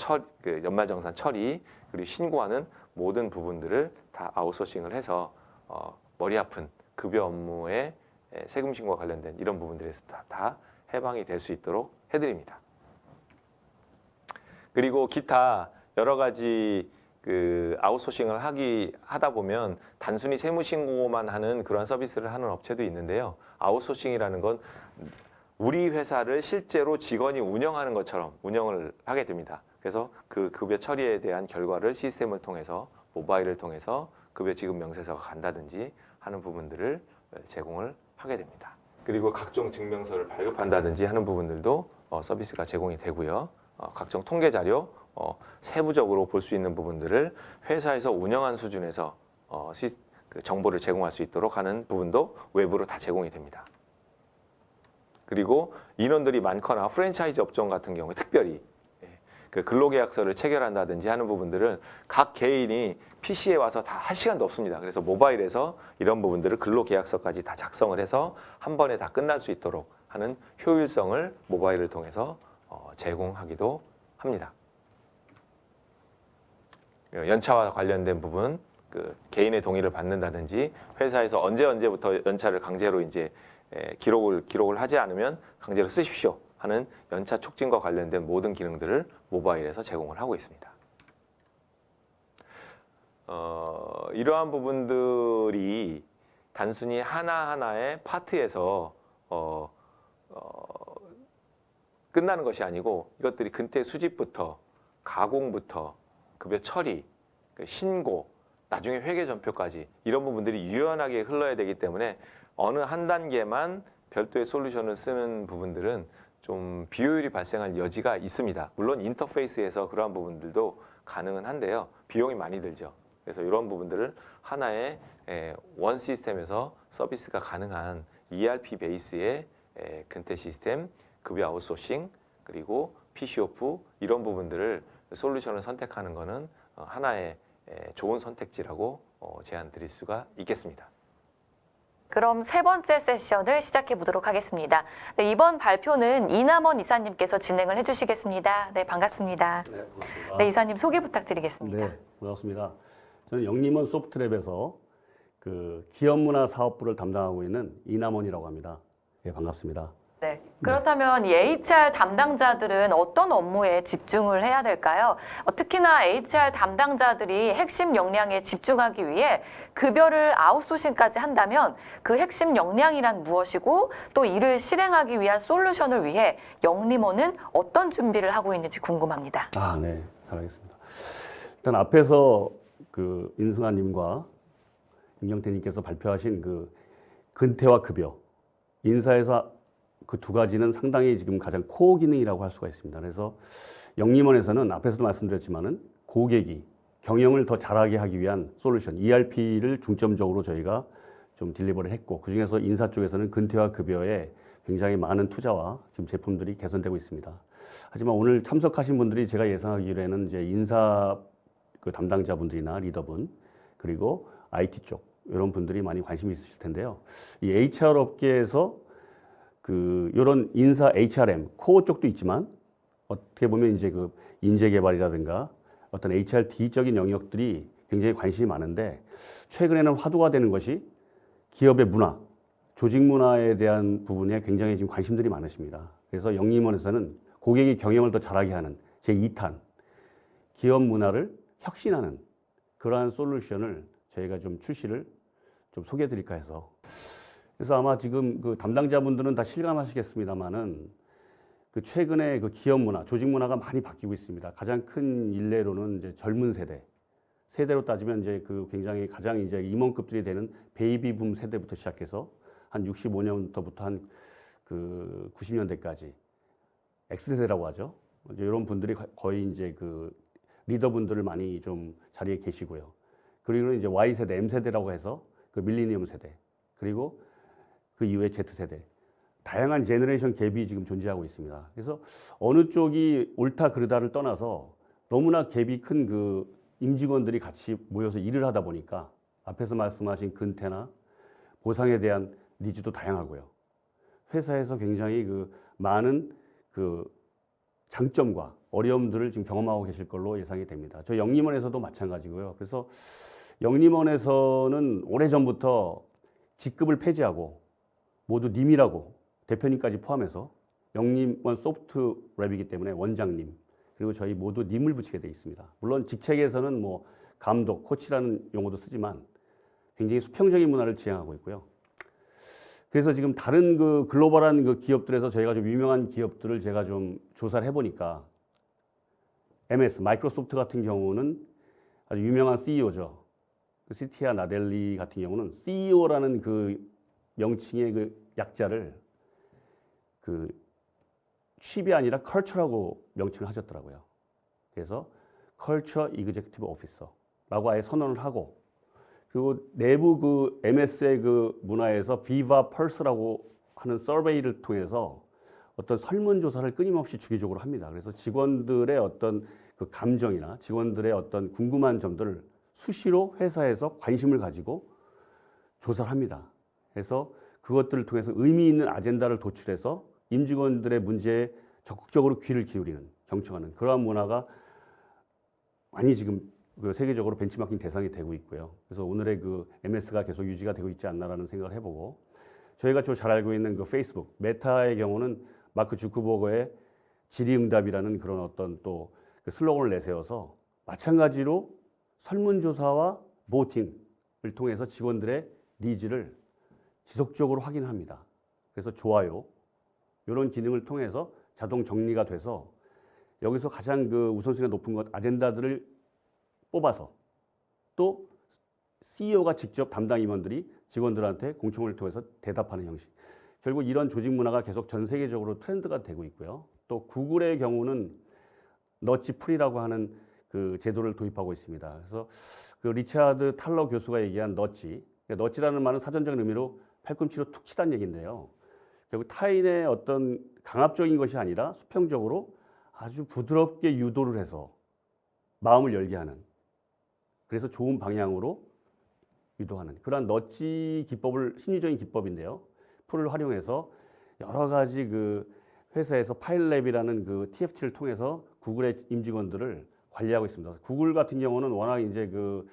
연말정산 처리 그리고 신고하는 모든 부분들을 다 아웃소싱을 해서 머리 아픈 급여 업무의 세금 신고와 관련된 이런 부분들에서 다 해방이 될 수 있도록 해드립니다. 그리고 기타 여러 가지 아웃소싱을 하다 보면 단순히 세무 신고만 하는 그런 서비스를 하는 업체도 있는데요. 아웃소싱이라는 건 우리 회사를 실제로 직원이 운영하는 것처럼 운영을 하게 됩니다. 그래서 그 급여 처리에 대한 결과를 시스템을 통해서 모바일을 통해서 급여 지급 명세서가 간다든지 하는 부분들을 제공을 하게 됩니다. 그리고 각종 증명서를 발급한다든지 하는 부분들도 서비스가 제공이 되고요. 각종 통계 자료, 세부적으로 볼 수 있는 부분들을 회사에서 운영한 수준에서 정보를 제공할 수 있도록 하는 부분도 외부로 다 제공이 됩니다. 그리고 인원들이 많거나 프랜차이즈 업종 같은 경우에 특별히 근로계약서를 체결한다든지 하는 부분들은 각 개인이 PC에 와서 다 할 시간도 없습니다. 그래서 모바일에서 이런 부분들을 근로계약서까지 다 작성을 해서 한 번에 다 끝날 수 있도록 하는 효율성을 모바일을 통해서 제공하기도 합니다. 연차와 관련된 부분, 개인의 동의를 받는다든지 회사에서 언제부터 연차를 강제로 이제 기록을 하지 않으면 강제로 쓰십시오 하는 연차 촉진과 관련된 모든 기능들을 모바일에서 제공을 하고 있습니다. 이러한 부분들이 단순히 하나하나의 파트에서 끝나는 것이 아니고 이것들이 근태 수집부터 가공부터 급여 처리, 신고, 나중에 회계 전표까지 이런 부분들이 유연하게 흘러야 되기 때문에 어느 한 단계만 별도의 솔루션을 쓰는 부분들은 좀 비효율이 발생할 여지가 있습니다. 물론 인터페이스에서 그러한 부분들도 가능은 한데요. 비용이 많이 들죠. 그래서 이런 부분들을 하나의 원 시스템에서 서비스가 가능한 ERP 베이스의 근태 시스템, 급여 아웃소싱, 그리고 PC오프 이런 부분들을 솔루션을 선택하는 것은 하나의 좋은 선택지라고 제안 드릴 수가 있겠습니다. 그럼 세 번째 세션을 시작해 보도록 하겠습니다. 네, 이번 발표는 이남원 이사님께서 진행을 해주시겠습니다. 네, 반갑습니다. 네, 반갑습니다. 네, 이사님 소개 부탁드리겠습니다. 네, 반갑습니다. 저는 영림원 소프트랩에서 그 기업문화 사업부를 담당하고 있는 이남원이라고 합니다. 네, 반갑습니다. 네, 그렇다면 이 HR 담당자들은 어떤 업무에 집중을 해야 될까요? 특히나 HR 담당자들이 핵심 역량에 집중하기 위해 급여를 아웃소싱까지 한다면 그 핵심 역량이란 무엇이고 또 이를 실행하기 위한 솔루션을 위해 영림원은 어떤 준비를 하고 있는지 궁금합니다. 아, 네, 잘하겠습니다. 일단 앞에서 그 인승환님과 임경태님께서 발표하신 그 근태와 급여, 인사에서 그 두 가지는 상당히 지금 가장 코어 기능이라고 할 수가 있습니다. 그래서 영림원에서는 앞에서도 말씀드렸지만은 고객이 경영을 더 잘하게 하기 위한 솔루션, ERP를 중점적으로 저희가 좀 딜리버를 했고, 그 중에서 인사 쪽에서는 근태와 급여에 굉장히 많은 투자와 지금 제품들이 개선되고 있습니다. 하지만 오늘 참석하신 분들이 제가 예상하기로는 이제 인사 그 담당자분들이나 리더분, 그리고 IT 쪽 이런 분들이 많이 관심이 있으실 텐데요. 이 HR 업계에서 그 이런 인사 HRM 코어 쪽도 있지만 어떻게 보면 이제 그 인재 개발이라든가 어떤 HRD적인 영역들이 굉장히 관심이 많은데, 최근에는 화두가 되는 것이 기업의 문화, 조직 문화에 대한 부분에 굉장히 지금 관심들이 많으십니다. 그래서 영림원에서는 고객이 경영을 더 잘하게 하는 제2탄 기업 문화를 혁신하는 그러한 솔루션을 저희가 좀 출시를 좀 소개해 드릴까 해서. 그래서 아마 지금 그 담당자분들은 다 실감하시겠습니다만은 그 최근에 그 기업 문화, 조직 문화가 많이 바뀌고 있습니다. 가장 큰 일례로는 이제 젊은 세대로 따지면 이제 그 굉장히 가장 이제 임원급들이 되는 베이비붐 세대부터 시작해서 한 65년부터 한 그 90년대까지 X세대라고 하죠. 이제 이런 분들이 거의 이제 그 리더분들을 많이 좀 자리에 계시고요. 그리고 이제 Y세대, M세대라고 해서 그 밀레니엄 세대, 그리고 그 이후에 Z세대, 다양한 제너레이션 갭이 지금 존재하고 있습니다. 그래서 어느 쪽이 옳다 그르다를 떠나서 너무나 갭이 큰 그 임직원들이 같이 모여서 일을 하다 보니까 앞에서 말씀하신 근태나 보상에 대한 니즈도 다양하고요. 회사에서 굉장히 그 많은 그 장점과 어려움들을 지금 경험하고 계실 걸로 예상이 됩니다. 저 영림원에서도 마찬가지고요. 그래서 영림원에서는 오래전부터 직급을 폐지하고 모두 님이라고, 대표님까지 포함해서 영림원 소프트랩이기 때문에 원장님, 그리고 저희 모두 님을 붙이게 되어 있습니다. 물론 직책에서는 뭐 감독, 코치라는 용어도 쓰지만 굉장히 수평적인 문화를 지향하고 있고요. 그래서 지금 다른 그 글로벌한 그 기업들에서 저희가 좀 유명한 기업들을 제가 좀 조사를 해보니까 MS, 마이크로소프트 같은 경우는 아주 유명한 CEO죠. 시티아 나델리 같은 경우는 CEO라는 그 명칭의 그 약자를 그 칩이 아니라 컬처라고 명칭을 하셨더라고요. 그래서 컬처 이그제큐티브 오피서라고 아예 선언을 하고, 그리고 내부 그 MS의 그 문화에서 비바 펄스라고 하는 서베이를 통해서 어떤 설문조사를 끊임없이 주기적으로 합니다. 그래서 직원들의 어떤 그 감정이나 직원들의 어떤 궁금한 점들을 수시로 회사에서 관심을 가지고 조사를 합니다. 그래서 그것들을 통해서 의미 있는 아젠다를 도출해서 임직원들의 문제에 적극적으로 귀를 기울이는, 경청하는 그러한 문화가 많이 지금 그 세계적으로 벤치마킹 대상이 되고 있고요. 그래서 오늘의 그 MS가 계속 유지가 되고 있지 않나라는 생각을 해보고, 저희가 좀 잘 알고 있는 그 페이스북, 메타의 경우는 마크 주크버거의 질의응답이라는 그런 어떤 또 그 슬로건을 내세워서 마찬가지로 설문조사와 보팅을 통해서 직원들의 니즈를 지속적으로 확인합니다. 그래서 좋아요, 이런 기능을 통해서 자동 정리가 돼서 여기서 가장 그 우선순위가 높은 것 아젠다들을 뽑아서 또 CEO가 직접 담당 임원들이 직원들한테 공청회를 통해서 대답하는 형식. 결국 이런 조직 문화가 계속 전 세계적으로 트렌드가 되고 있고요. 또 구글의 경우는 너치 프리라고 하는 그 제도를 도입하고 있습니다. 그래서 그 리차드 탈러 교수가 얘기한 너치, 너치라는 말은 사전적인 의미로 팔꿈치로 툭 치다는 얘기인데요. 결국 타인의 어떤 강압적인 것이 아니라 수평적으로 아주 부드럽게 유도를 해서 마음을 열게 하는, 그래서 좋은 방향으로 유도하는 그러한 너치 기법을, 심리적인 기법인데요. 풀을 활용해서 여러 가지 그 회사에서 파일랩이라는 그 TFT를 통해서 구글의 임직원들을 관리하고 있습니다. 구글 같은 경우는 워낙 이제 그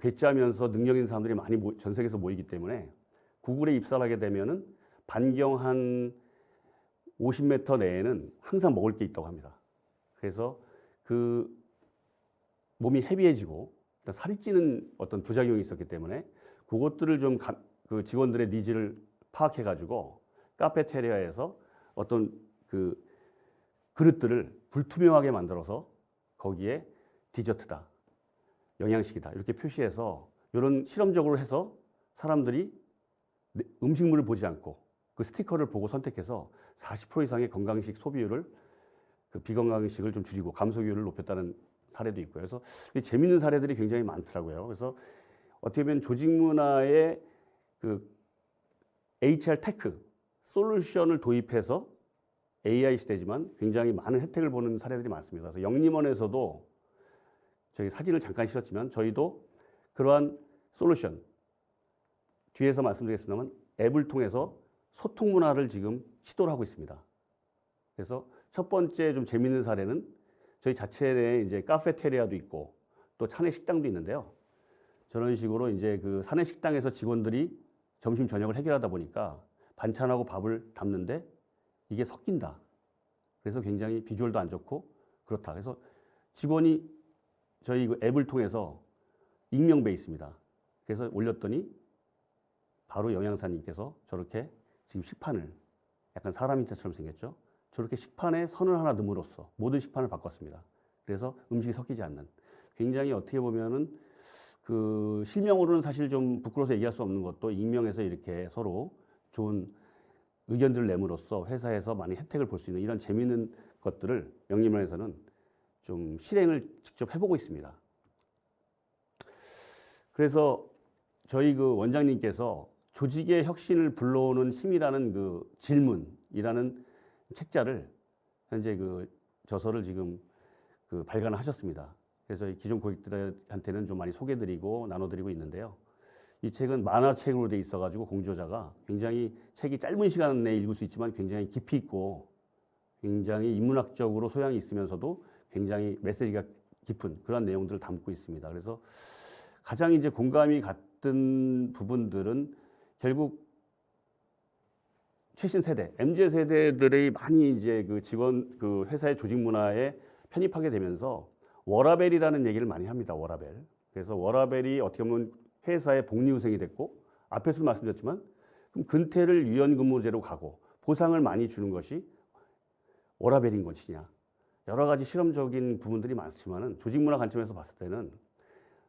괴짜하면서 능력 있는 사람들이 많이 전 세계에서 모이기 때문에 구글에 입사를 하게 되면은 반경 한 50m 내에는 항상 먹을 게 있다고 합니다. 그래서 그 몸이 헤비해지고 살이 찌는 어떤 부작용이 있었기 때문에 그것들을 좀 그 직원들의 니즈를 파악해 가지고 카페테리아에서 어떤 그 그릇들을 불투명하게 만들어서 거기에 디저트다, 영양식이다 이렇게 표시해서 이런 실험적으로 해서 사람들이 음식물을 보지 않고 그 스티커를 보고 선택해서 40% 이상의 건강식 소비율을, 그 비건강식을 좀 줄이고 감소율을 높였다는 사례도 있고요. 그래서 재미있는 사례들이 굉장히 많더라고요. 그래서 어떻게 보면 조직 문화의 그 HR 테크 솔루션을 도입해서 AI 시대지만 굉장히 많은 혜택을 보는 사례들이 많습니다. 그래서 영림원에서도 저희 사진을 잠깐 실었지만 저희도 그러한 솔루션, 뒤에서 말씀드리겠습니다만 앱을 통해서 소통 문화를 지금 시도를 하고 있습니다. 그래서 첫 번째 좀 재미있는 사례는 저희 자체 내에 이제 카페테리아도 있고 또 차내 식당도 있는데요. 저런 식으로 이제 그 사내 식당에서 직원들이 점심 저녁을 해결하다 보니까 반찬하고 밥을 담는데 이게 섞인다. 그래서 굉장히 비주얼도 안 좋고 그렇다. 그래서 직원이 저희 그 앱을 통해서 익명 베이스입니다. 그래서 올렸더니 바로 영양사님께서 저렇게 지금 식판을, 약간 사람 힌트처럼 생겼죠. 저렇게 식판에 선을 하나 넣음으로써 모든 식판을 바꿨습니다. 그래서 음식이 섞이지 않는, 굉장히 어떻게 보면은 그 실명으로는 사실 좀 부끄러워서 얘기할 수 없는 것도 익명에서 이렇게 서로 좋은 의견들을 내므로써 회사에서 많이 혜택을 볼 수 있는 이런 재미있는 것들을 영림원에서는 좀 실행을 직접 해보고 있습니다. 그래서 저희 그 원장님께서 조직의 혁신을 불러오는 힘이라는 그 질문이라는 책자를 현재 그 저서를 지금 그 발간을 하셨습니다. 그래서 이 기존 고객들한테는 좀 많이 소개드리고 나눠드리고 있는데요. 이 책은 만화책으로 돼 있어가지고 공저자가 굉장히 책이 짧은 시간 내에 읽을 수 있지만 굉장히 깊이 있고 굉장히 인문학적으로 소양이 있으면서도 굉장히 메시지가 깊은 그런 내용들을 담고 있습니다. 그래서 가장 이제 공감이 갔던 부분들은 결국 최신 세대, MZ 세대들의 많이 이제 그 직원, 그 회사의 조직 문화에 편입하게 되면서 워라밸이라는 얘기를 많이 합니다. 워라밸. 그래서 워라밸이 어떻게 보면 회사의 복리후생이 됐고, 앞에서도 말씀드렸지만 그럼 근태를 유연근무제로 가고 보상을 많이 주는 것이 워라밸인 것이냐. 여러 가지 실험적인 부분들이 많지만은 조직 문화 관점에서 봤을 때는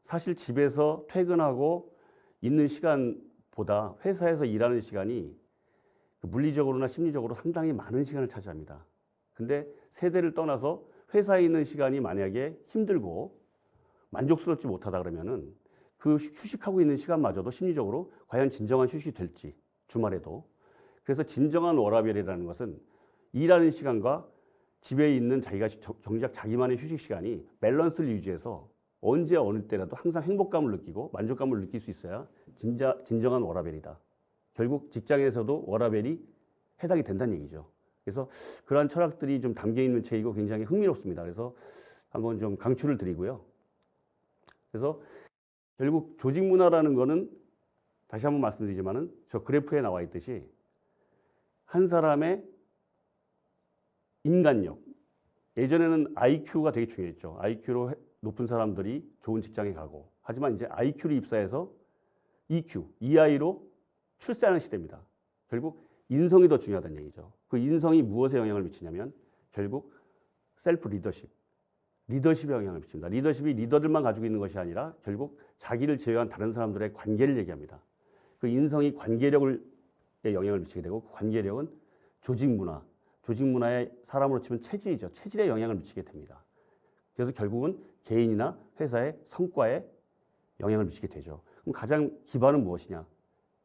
사실 집에서 퇴근하고 있는 시간보다 회사에서 일하는 시간이 물리적으로나 심리적으로 상당히 많은 시간을 차지합니다. 근데 세대를 떠나서 회사에 있는 시간이 만약에 힘들고 만족스럽지 못하다 그러면은 그 휴식하고 있는 시간마저도 심리적으로 과연 진정한 휴식이 될지, 주말에도. 그래서 진정한 워라밸이라는 것은 일하는 시간과 집에 있는 자기가 정작 자기만의 휴식 시간이 밸런스를 유지해서 언제 어느 때라도 항상 행복감을 느끼고 만족감을 느낄 수 있어야 진정한 워라밸이다. 결국 직장에서도 워라밸이 해당이 된다는 얘기죠. 그래서 그러한 철학들이 좀 담겨 있는 책이고 굉장히 흥미롭습니다. 그래서 한번 좀 강추를 드리고요. 그래서 결국 조직 문화라는 거는 다시 한번 말씀드리지만은 저 그래프에 나와 있듯이 한 사람의 인간력, 예전에는 IQ가 되게 중요했죠. IQ로 높은 사람들이 좋은 직장에 가고, 하지만 이제 IQ로 입사해서 EQ, EI로 출세하는 시대입니다. 결국 인성이 더 중요하다는 얘기죠. 그 인성이 무엇에 영향을 미치냐면 결국 셀프 리더십, 리더십에 영향을 미칩니다. 리더십이 리더들만 가지고 있는 것이 아니라 결국 자기를 제외한 다른 사람들의 관계를 얘기합니다. 그 인성이 관계력에 영향을 미치게 되고, 그 관계력은 조직 문화, 조직 문화의 사람으로 치면 체질이죠. 체질에 영향을 미치게 됩니다. 그래서 결국은 개인이나 회사의 성과에 영향을 미치게 되죠. 그럼 가장 기반은 무엇이냐?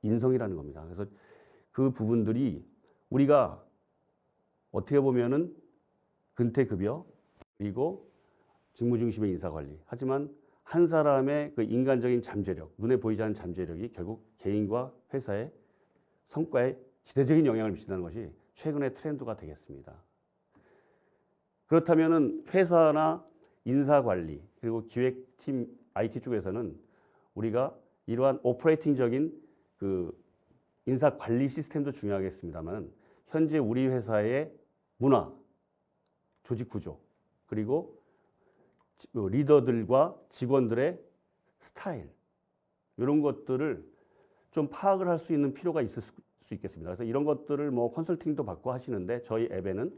인성이라는 겁니다. 그래서 그 부분들이 우리가 어떻게 보면은 근태급여 그리고 직무 중심의 인사 관리. 하지만 한 사람의 그 인간적인 잠재력, 눈에 보이지 않는 잠재력이 결국 개인과 회사의 성과에 지대적인 영향을 미친다는 것이 최근의 트렌드가 되겠습니다. 그렇다면은 회사나 인사 관리 그리고 기획팀 IT 쪽에서는 우리가 이러한 오퍼레이팅적인 그 인사 관리 시스템도 중요하겠습니다만 현재 우리 회사의 문화, 조직 구조 그리고 리더들과 직원들의 스타일 이런 것들을 좀 파악을 할 수 있는 필요가 있을 수 있겠습니다. 그래서 이런 것들을 뭐 컨설팅도 받고 하시는데 저희 앱에는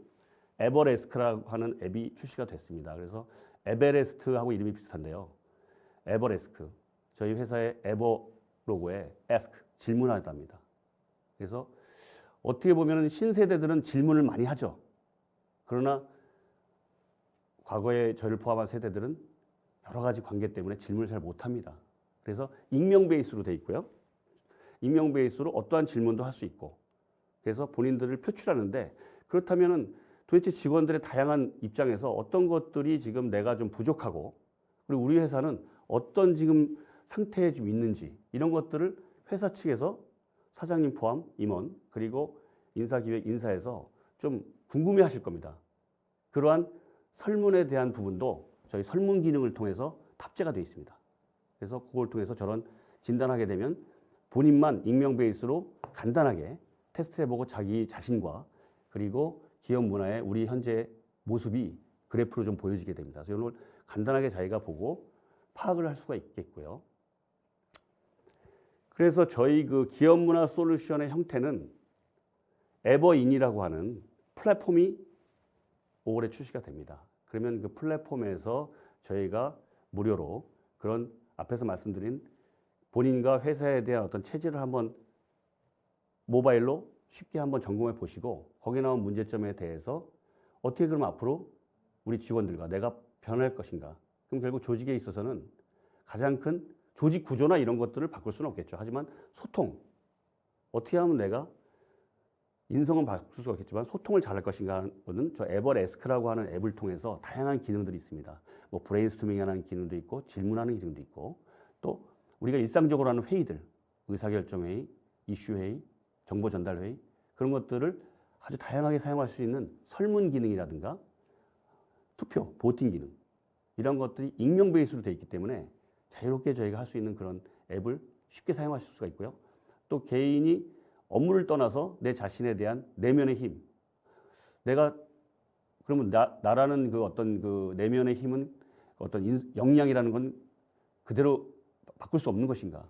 에버레스크라고 하는 앱이 출시가 됐습니다. 그래서 에베레스트하고 이름이 비슷한데요. 에버레스크 저희 회사의 에버 로고에 ask 질문하답니다. 그래서 어떻게 보면 신세대들은 질문을 많이 하죠. 그러나 과거에 저를 포함한 세대들은 여러 가지 관계 때문에 질문을 잘 못합니다. 그래서 익명 베이스로 돼 있고요. 익명 베이스로 어떠한 질문도 할 수 있고 그래서 본인들을 표출하는데 그렇다면은 도대체 직원들의 다양한 입장에서 어떤 것들이 지금 내가 좀 부족하고 그리고 우리 회사는 어떤 지금 상태에 좀 있는지 이런 것들을 회사 측에서 사장님 포함 임원 그리고 인사기획 인사에서 좀 궁금해 하실 겁니다. 그러한 설문에 대한 부분도 저희 설문 기능을 통해서 탑재가 되어 있습니다. 그래서 그걸 통해서 저런 진단하게 되면 본인만 익명 베이스로 간단하게 테스트해보고 자기 자신과 그리고 기업 문화의 우리 현재 모습이 그래프로 좀 보여지게 됩니다. 그래서 이런 걸 간단하게 자기가 보고 파악을 할 수가 있겠고요. 그래서 저희 그 기업 문화 솔루션의 형태는 에버인이라고 하는 플랫폼이 5월에 출시가 됩니다. 그러면 그 플랫폼에서 저희가 무료로 그런 앞에서 말씀드린 본인과 회사에 대한 어떤 체질을 한번 모바일로 쉽게 한번 점검해 보시고 거기에 나온 문제점에 대해서 어떻게 그럼 앞으로 우리 직원들과 내가 변할 것인가. 그럼 결국 조직에 있어서는 가장 큰 조직 구조나 이런 것들을 바꿀 수는 없겠죠. 하지만 소통, 어떻게 하면 내가 인성은 바꿀 수가 없겠지만 소통을 잘할 것인가는 저 에버레스크라고 하는 앱을 통해서 다양한 기능들이 있습니다. 뭐 브레인스토밍하는 기능도 있고 질문하는 기능도 있고 또 우리가 일상적으로 하는 회의들, 의사결정회의, 이슈회의, 정보전달회의 그런 것들을 아주 다양하게 사용할 수 있는 설문 기능이라든가 투표, 보팅 기능 이런 것들이 익명 베이스로 되어 있기 때문에 자유롭게 저희가 할 수 있는 그런 앱을 쉽게 사용하실 수가 있고요. 또 개인이 업무를 떠나서 내 자신에 대한 내면의 힘. 내가 그러면 나라는 그 어떤 그 내면의 힘은 어떤 역량이라는 건 그대로 바꿀 수 없는 것인가?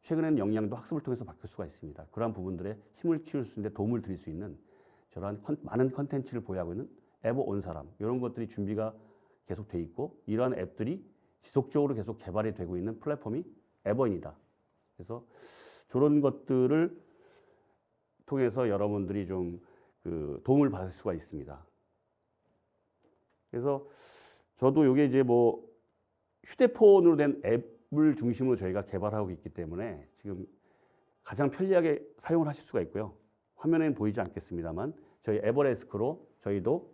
최근에는 역량도 학습을 통해서 바뀔 수가 있습니다. 그러한 부분들에 힘을 키울 수 있는데 도움을 드릴 수 있는 저러한 많은 컨텐츠를 보유하고 있는 에버 온 사람 이런 것들이 준비가 계속 돼 있고 이러한 앱들이 지속적으로 계속 개발이 되고 있는 플랫폼이 에버인이다. 그래서 저런 것들을 통해서 여러분들이 좀 그 도움을 받을 수가 있습니다. 그래서 저도 이게 이제 뭐 휴대폰으로 된 앱을 중심으로 저희가 개발하고 있기 때문에 지금 가장 편리하게 사용을 하실 수가 있고요. 화면에는 보이지 않겠습니다만 저희 에버레스크로 저희도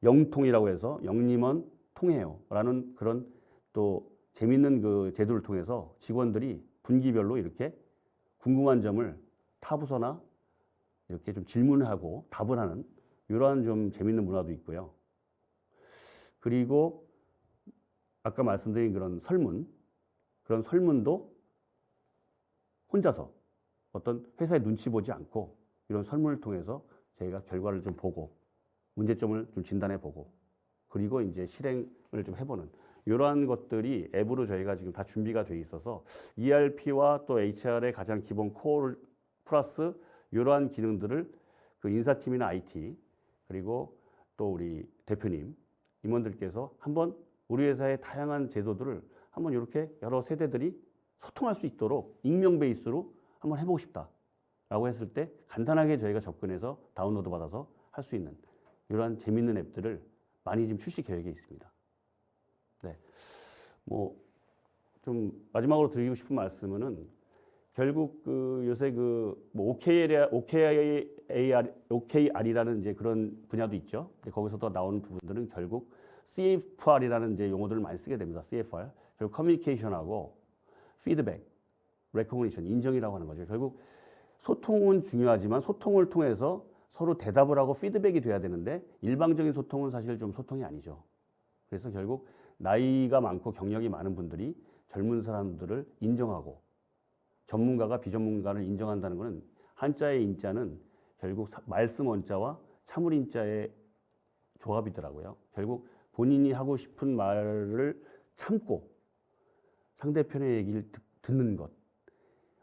영통이라고 해서 영림원 통해요라는 그런 또 재밌는 그 제도를 통해서 직원들이 분기별로 이렇게 궁금한 점을 타 부서나 이렇게 좀 질문을 하고 답을 하는 이러한 좀 재밌는 문화도 있고요. 그리고 아까 말씀드린 그런 그런 설문도 혼자서 어떤 회사의 눈치 보지 않고 이런 설문을 통해서 저희가 결과를 좀 보고 문제점을 좀 진단해 보고 그리고 이제 실행을 좀 해보는 이러한 것들이 앱으로 저희가 지금 다 준비가 돼 있어서 ERP와 또 HR의 가장 기본 코어를 플러스 이러한 기능들을 그 인사팀이나 IT 그리고 또 우리 대표님 임원들께서 한번 우리 회사의 다양한 제도들을 한번 이렇게 여러 세대들이 소통할 수 있도록 익명 베이스로 한번 해보고 싶다라고 했을 때 간단하게 저희가 접근해서 다운로드 받아서 할 수 있는 이러한 재밌는 앱들을 많이 지금 출시 계획에 있습니다. 네, 뭐 좀 마지막으로 드리고 싶은 말씀은 결국 그 요새 그뭐 OKR이라는 이제 그런 분야도 있죠. 거기서도 나오는 부분들은 결국 CFR이라는 이제 용어들을 많이 쓰게 됩니다. CFR. 결국 커뮤니케이션하고 피드백, 레코그니션, 인정이라고 하는 거죠. 결국 소통은 중요하지만 소통을 통해서 서로 대답을 하고 피드백이 돼야 되는데 일방적인 소통은 사실 좀 소통이 아니죠. 그래서 결국 나이가 많고 경력이 많은 분들이 젊은 사람들을 인정하고 전문가가 비전문가를 인정한다는 것은 한자의 인자는 결국 말씀 원자와 참을 인자의 조합이더라고요. 결국 본인이 하고 싶은 말을 참고 상대편의 얘기를 듣는 것.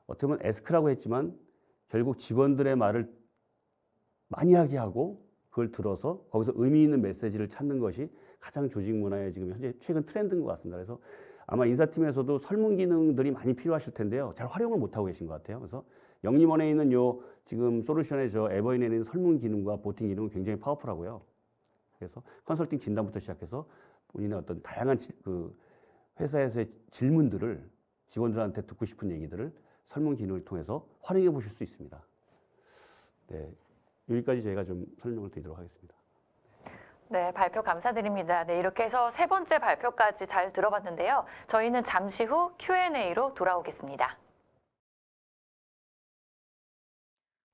어떻게 보면 에스크라고 했지만 결국 직원들의 말을 많이 하게 하고 그걸 들어서 거기서 의미 있는 메시지를 찾는 것이 가장 조직 문화의 지금 현재 최근 트렌드인 것 같습니다. 그래서 아마 인사팀에서도 설문 기능들이 많이 필요하실 텐데요. 잘 활용을 못하고 계신 것 같아요. 그래서 영림원에 있는 요 지금 솔루션의 저 에버인에 있는 설문 기능과 보팅 기능은 굉장히 파워풀하고요. 그래서 컨설팅 진단부터 시작해서 본인의 어떤 다양한 그 회사에서의 질문들을 직원들한테 듣고 싶은 얘기들을 설문 기능을 통해서 활용해 보실 수 있습니다. 네, 여기까지 제가 좀 설명을 드리도록 하겠습니다. 네, 발표 감사드립니다. 네, 이렇게 해서 세 번째 발표까지 잘 들어봤는데요. 저희는 잠시 후 Q&A로 돌아오겠습니다.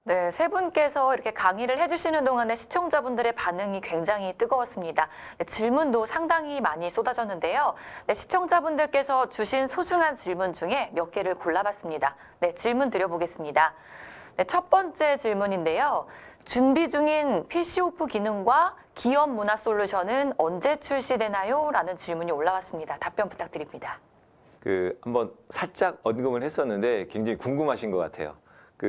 네, 세 분께서 이렇게 강의를 해주시는 동안에 시청자분들의 반응이 굉장히 뜨거웠습니다. 네, 질문도 상당히 많이 쏟아졌는데요. 네, 시청자분들께서 주신 소중한 질문 중에 몇 개를 골라봤습니다. 네, 질문 드려보겠습니다. 네, 첫 번째 질문인데요. 준비 중인 PC오프 기능과 기업 문화 솔루션은 언제 출시되나요? 라는 질문이 올라왔습니다. 답변 부탁드립니다. 한번 살짝 언급을 했었는데 굉장히 궁금하신 것 같아요.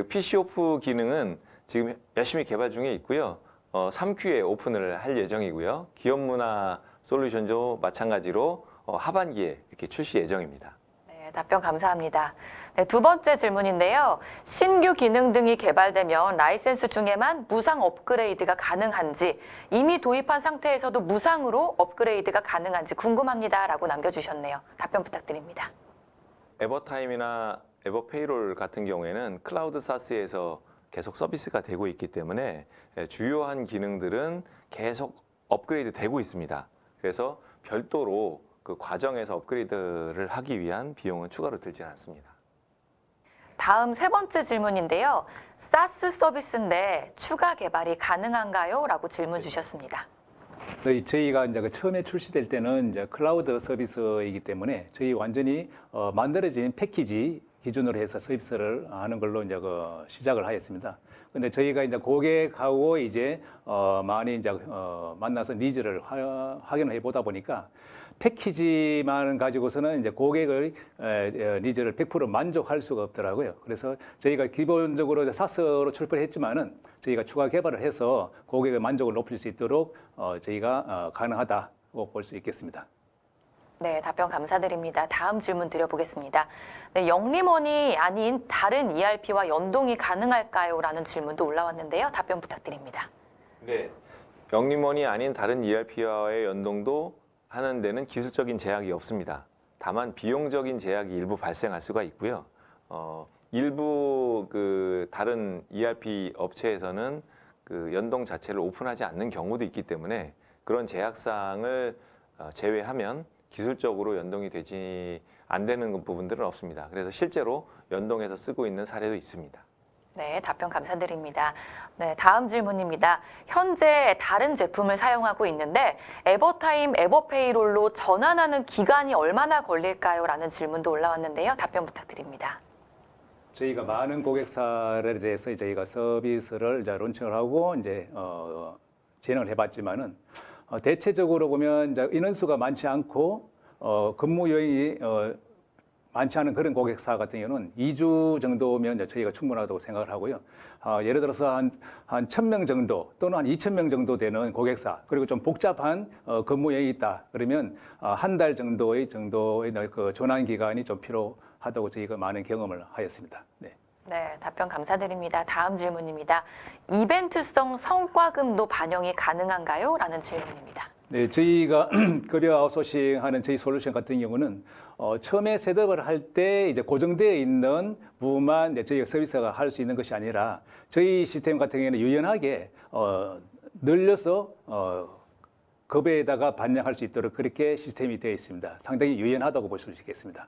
PC오프 기능은 지금 열심히 개발 중에 있고요. 3Q에 오픈을 할 예정이고요. 기업 문화 솔루션도 마찬가지로 하반기에 이렇게 출시 예정입니다. 네, 답변 감사합니다. 네, 두 번째 질문인데요. 신규 기능 등이 개발되면 라이센스 중에만 무상 업그레이드가 가능한지, 이미 도입한 상태에서도 무상으로 업그레이드가 가능한지 궁금합니다. 라고 남겨주셨네요. 답변 부탁드립니다. 에버타임이나 에버페이롤 같은 경우에는 클라우드 사스에서 계속 서비스가 되고 있기 때문에 주요한 기능들은 계속 업그레이드 되고 있습니다. 그래서 별도로 그 과정에서 업그레이드를 하기 위한 비용은 추가로 들지 않습니다. 다음 세 번째 질문인데요. 사스 서비스인데 추가 개발이 가능한가요? 라고 질문 주셨습니다. 저희가 이제 처음에 출시될 때는 이제 클라우드 서비스이기 때문에 저희 완전히 만들어진 패키지 기준으로 해서 서비스를 하는 걸로 이제 시작을 하였습니다. 근데 저희가 이제 고객하고 이제 많이 이제 만나서 니즈를 확인을 해보다 보니까 패키지만 가지고서는 이제 고객의 니즈를 100% 만족할 수가 없더라고요. 그래서 저희가 기본적으로 사스로 출발했지만은 저희가 추가 개발을 해서 고객의 만족을 높일 수 있도록 저희가 가능하다고 볼 수 있겠습니다. 네, 답변 감사드립니다. 다음 질문 드려보겠습니다. 네, 영림원이 아닌 다른 ERP와 연동이 가능할까요? 라는 질문도 올라왔는데요. 답변 부탁드립니다. 네. 영림원이 아닌 다른 ERP와의 연동도 하는 데는 기술적인 제약이 없습니다. 다만 비용적인 제약이 일부 발생할 수가 있고요. 일부 다른 ERP 업체에서는 연동 자체를 오픈하지 않는 경우도 있기 때문에 그런 제약사항을 제외하면 기술적으로 연동이 되지 안 되는 부분들은 없습니다. 그래서 실제로 연동해서 쓰고 있는 사례도 있습니다. 네, 답변 감사드립니다. 네, 다음 질문입니다. 현재 다른 제품을 사용하고 있는데 에버타임, 에버페이롤로 전환하는 기간이 얼마나 걸릴까요? 라는 질문도 올라왔는데요. 답변 부탁드립니다. 저희가 많은 고객사에 대해서 저희가 서비스를 이제 론칭을 하고 이제 진행을 해봤지만은 대체적으로 보면 이제 인원수가 많지 않고 근무 여행이 많지 않은 그런 고객사 같은 경우는 2주 정도면 이제 저희가 충분하다고 생각을 하고요. 예를 들어서 한 1,000명 정도 또는 한 2,000명 정도 되는 고객사 그리고 좀 복잡한 근무 여행이 있다 그러면 한 달 정도의 그 전환 기간이 좀 필요하다고 저희가 많은 경험을 하였습니다. 네. 네, 답변 감사드립니다. 다음 질문입니다. 이벤트성 성과금도 반영이 가능한가요? 라는 질문입니다. 네, 저희가 커리어 아웃소싱 하는 저희 솔루션 같은 경우는 처음에 셋업을 할 때 이제 고정되어 있는 부분만 이제 저희가 서비스가 할 수 있는 것이 아니라 저희 시스템 같은 경우에는 유연하게 늘려서 급여에다가 반영할 수 있도록 그렇게 시스템이 되어 있습니다. 상당히 유연하다고 볼 수 있겠습니다.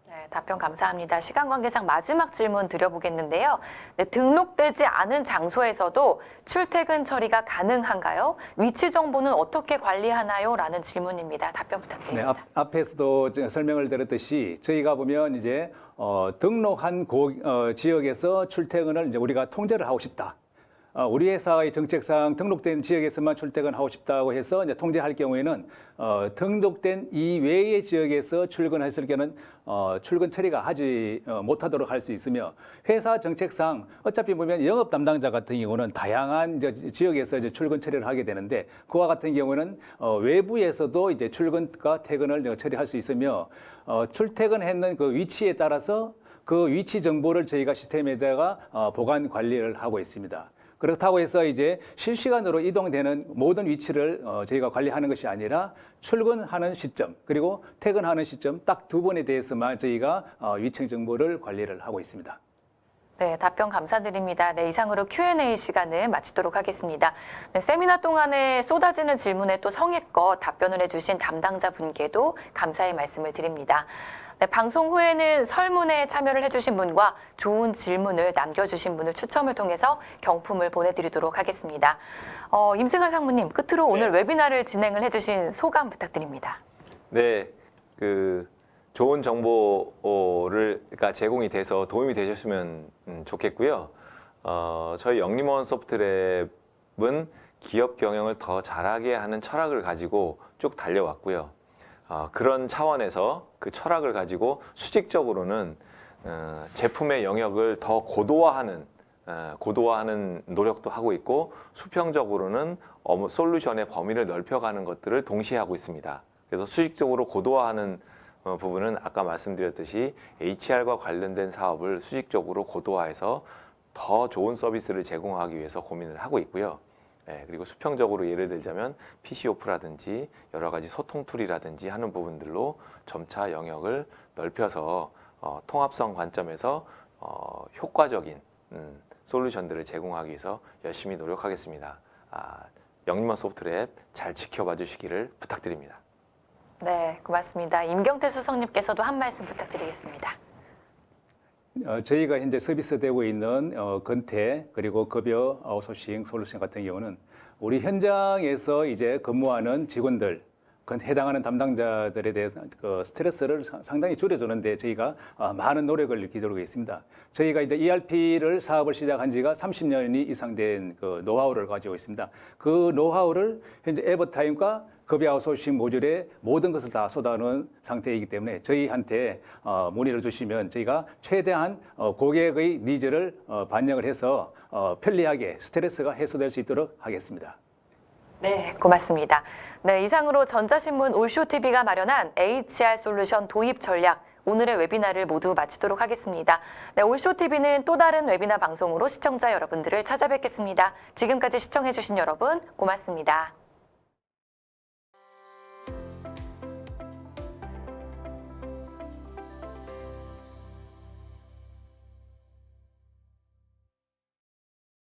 네, 답변 감사합니다. 시간 관계상 마지막 질문 드려보겠는데요. 네, 등록되지 않은 장소에서도 출퇴근 처리가 가능한가요? 위치 정보는 어떻게 관리하나요? 라는 질문입니다. 답변 네, 부탁드립니다. 앞에서도 설명을 드렸듯이 저희가 보면 이제 등록한 지역에서 출퇴근을 이제 우리가 통제를 하고 싶다. 우리 회사의 정책상 등록된 지역에서만 출퇴근하고 싶다고 해서 이제 통제할 경우에는 등록된 이외의 지역에서 출근했을 경우는 출근 처리가 하지 못하도록 할 수 있으며 회사 정책상 어차피 보면 영업 담당자 같은 경우는 다양한 이제 지역에서 이제 출근 처리를 하게 되는데 그와 같은 경우는 외부에서도 이제 출근과 퇴근을 처리할 수 있으며 출퇴근했는 그 위치에 따라서 그 위치 정보를 저희가 시스템에다가 보관 관리를 하고 있습니다. 그렇다고 해서 이제 실시간으로 이동되는 모든 위치를 저희가 관리하는 것이 아니라 출근하는 시점 그리고 퇴근하는 시점 딱 두 번에 대해서만 저희가 위치 정보를 관리를 하고 있습니다. 네, 답변 감사드립니다. 네, 이상으로 Q&A 시간을 마치도록 하겠습니다. 네, 세미나 동안에 쏟아지는 질문에 또 성의껏 답변을 해주신 담당자 분께도 감사의 말씀을 드립니다. 네, 방송 후에는 설문에 참여를 해주신 분과 좋은 질문을 남겨주신 분을 추첨을 통해서 경품을 보내드리도록 하겠습니다. 임승환 상무님, 끝으로 오늘 웨비나를 진행을 해주신 소감 부탁드립니다. 네, 좋은 정보가 제공이 돼서 도움이 되셨으면 좋겠고요. 저희 영림원 소프트랩은 기업 경영을 더 잘하게 하는 철학을 가지고 쭉 달려왔고요. 그런 차원에서 그 철학을 가지고 수직적으로는 제품의 영역을 더 고도화하는 노력도 하고 있고 수평적으로는 솔루션의 범위를 넓혀가는 것들을 동시에 하고 있습니다. 그래서 수직적으로 고도화하는 부분은 아까 말씀드렸듯이 HR과 관련된 사업을 수직적으로 고도화해서 더 좋은 서비스를 제공하기 위해서 고민을 하고 있고요. 네, 그리고 수평적으로 예를 들자면 PC오프라든지 여러 가지 소통 툴이라든지 하는 부분들로 점차 영역을 넓혀서 통합성 관점에서 효과적인 솔루션들을 제공하기 위해서 열심히 노력하겠습니다. 영림원 소프트랩 잘 지켜봐 주시기를 부탁드립니다. 네, 고맙습니다. 임경태 수석님께서도 한 말씀 부탁드리겠습니다. 저희가 현재 서비스되고 있는 건태 그리고 급여 아웃소싱 솔루션 같은 경우는 우리 현장에서 이제 근무하는 직원들 해당하는 담당자들에 대해서 그 스트레스를 상당히 줄여주는데 저희가 많은 노력을 기울이고 있습니다. 저희가 이제 ERP를 사업을 시작한 지가 30년이 이상 된 그 노하우를 가지고 있습니다. 그 노하우를 현재 에버타임과 급여 아웃소싱 모듈에 모든 것을 다 쏟아놓은 상태이기 때문에 저희한테 문의를 주시면 저희가 최대한 고객의 니즈를 반영을 해서 편리하게 스트레스가 해소될 수 있도록 하겠습니다. 네, 고맙습니다. 네, 이상으로 전자신문 올쇼TV가 마련한 HR 솔루션 도입 전략 오늘의 웨비나를 모두 마치도록 하겠습니다. 네, 올쇼TV는 또 다른 웨비나 방송으로 시청자 여러분들을 찾아뵙겠습니다. 지금까지 시청해주신 여러분 고맙습니다.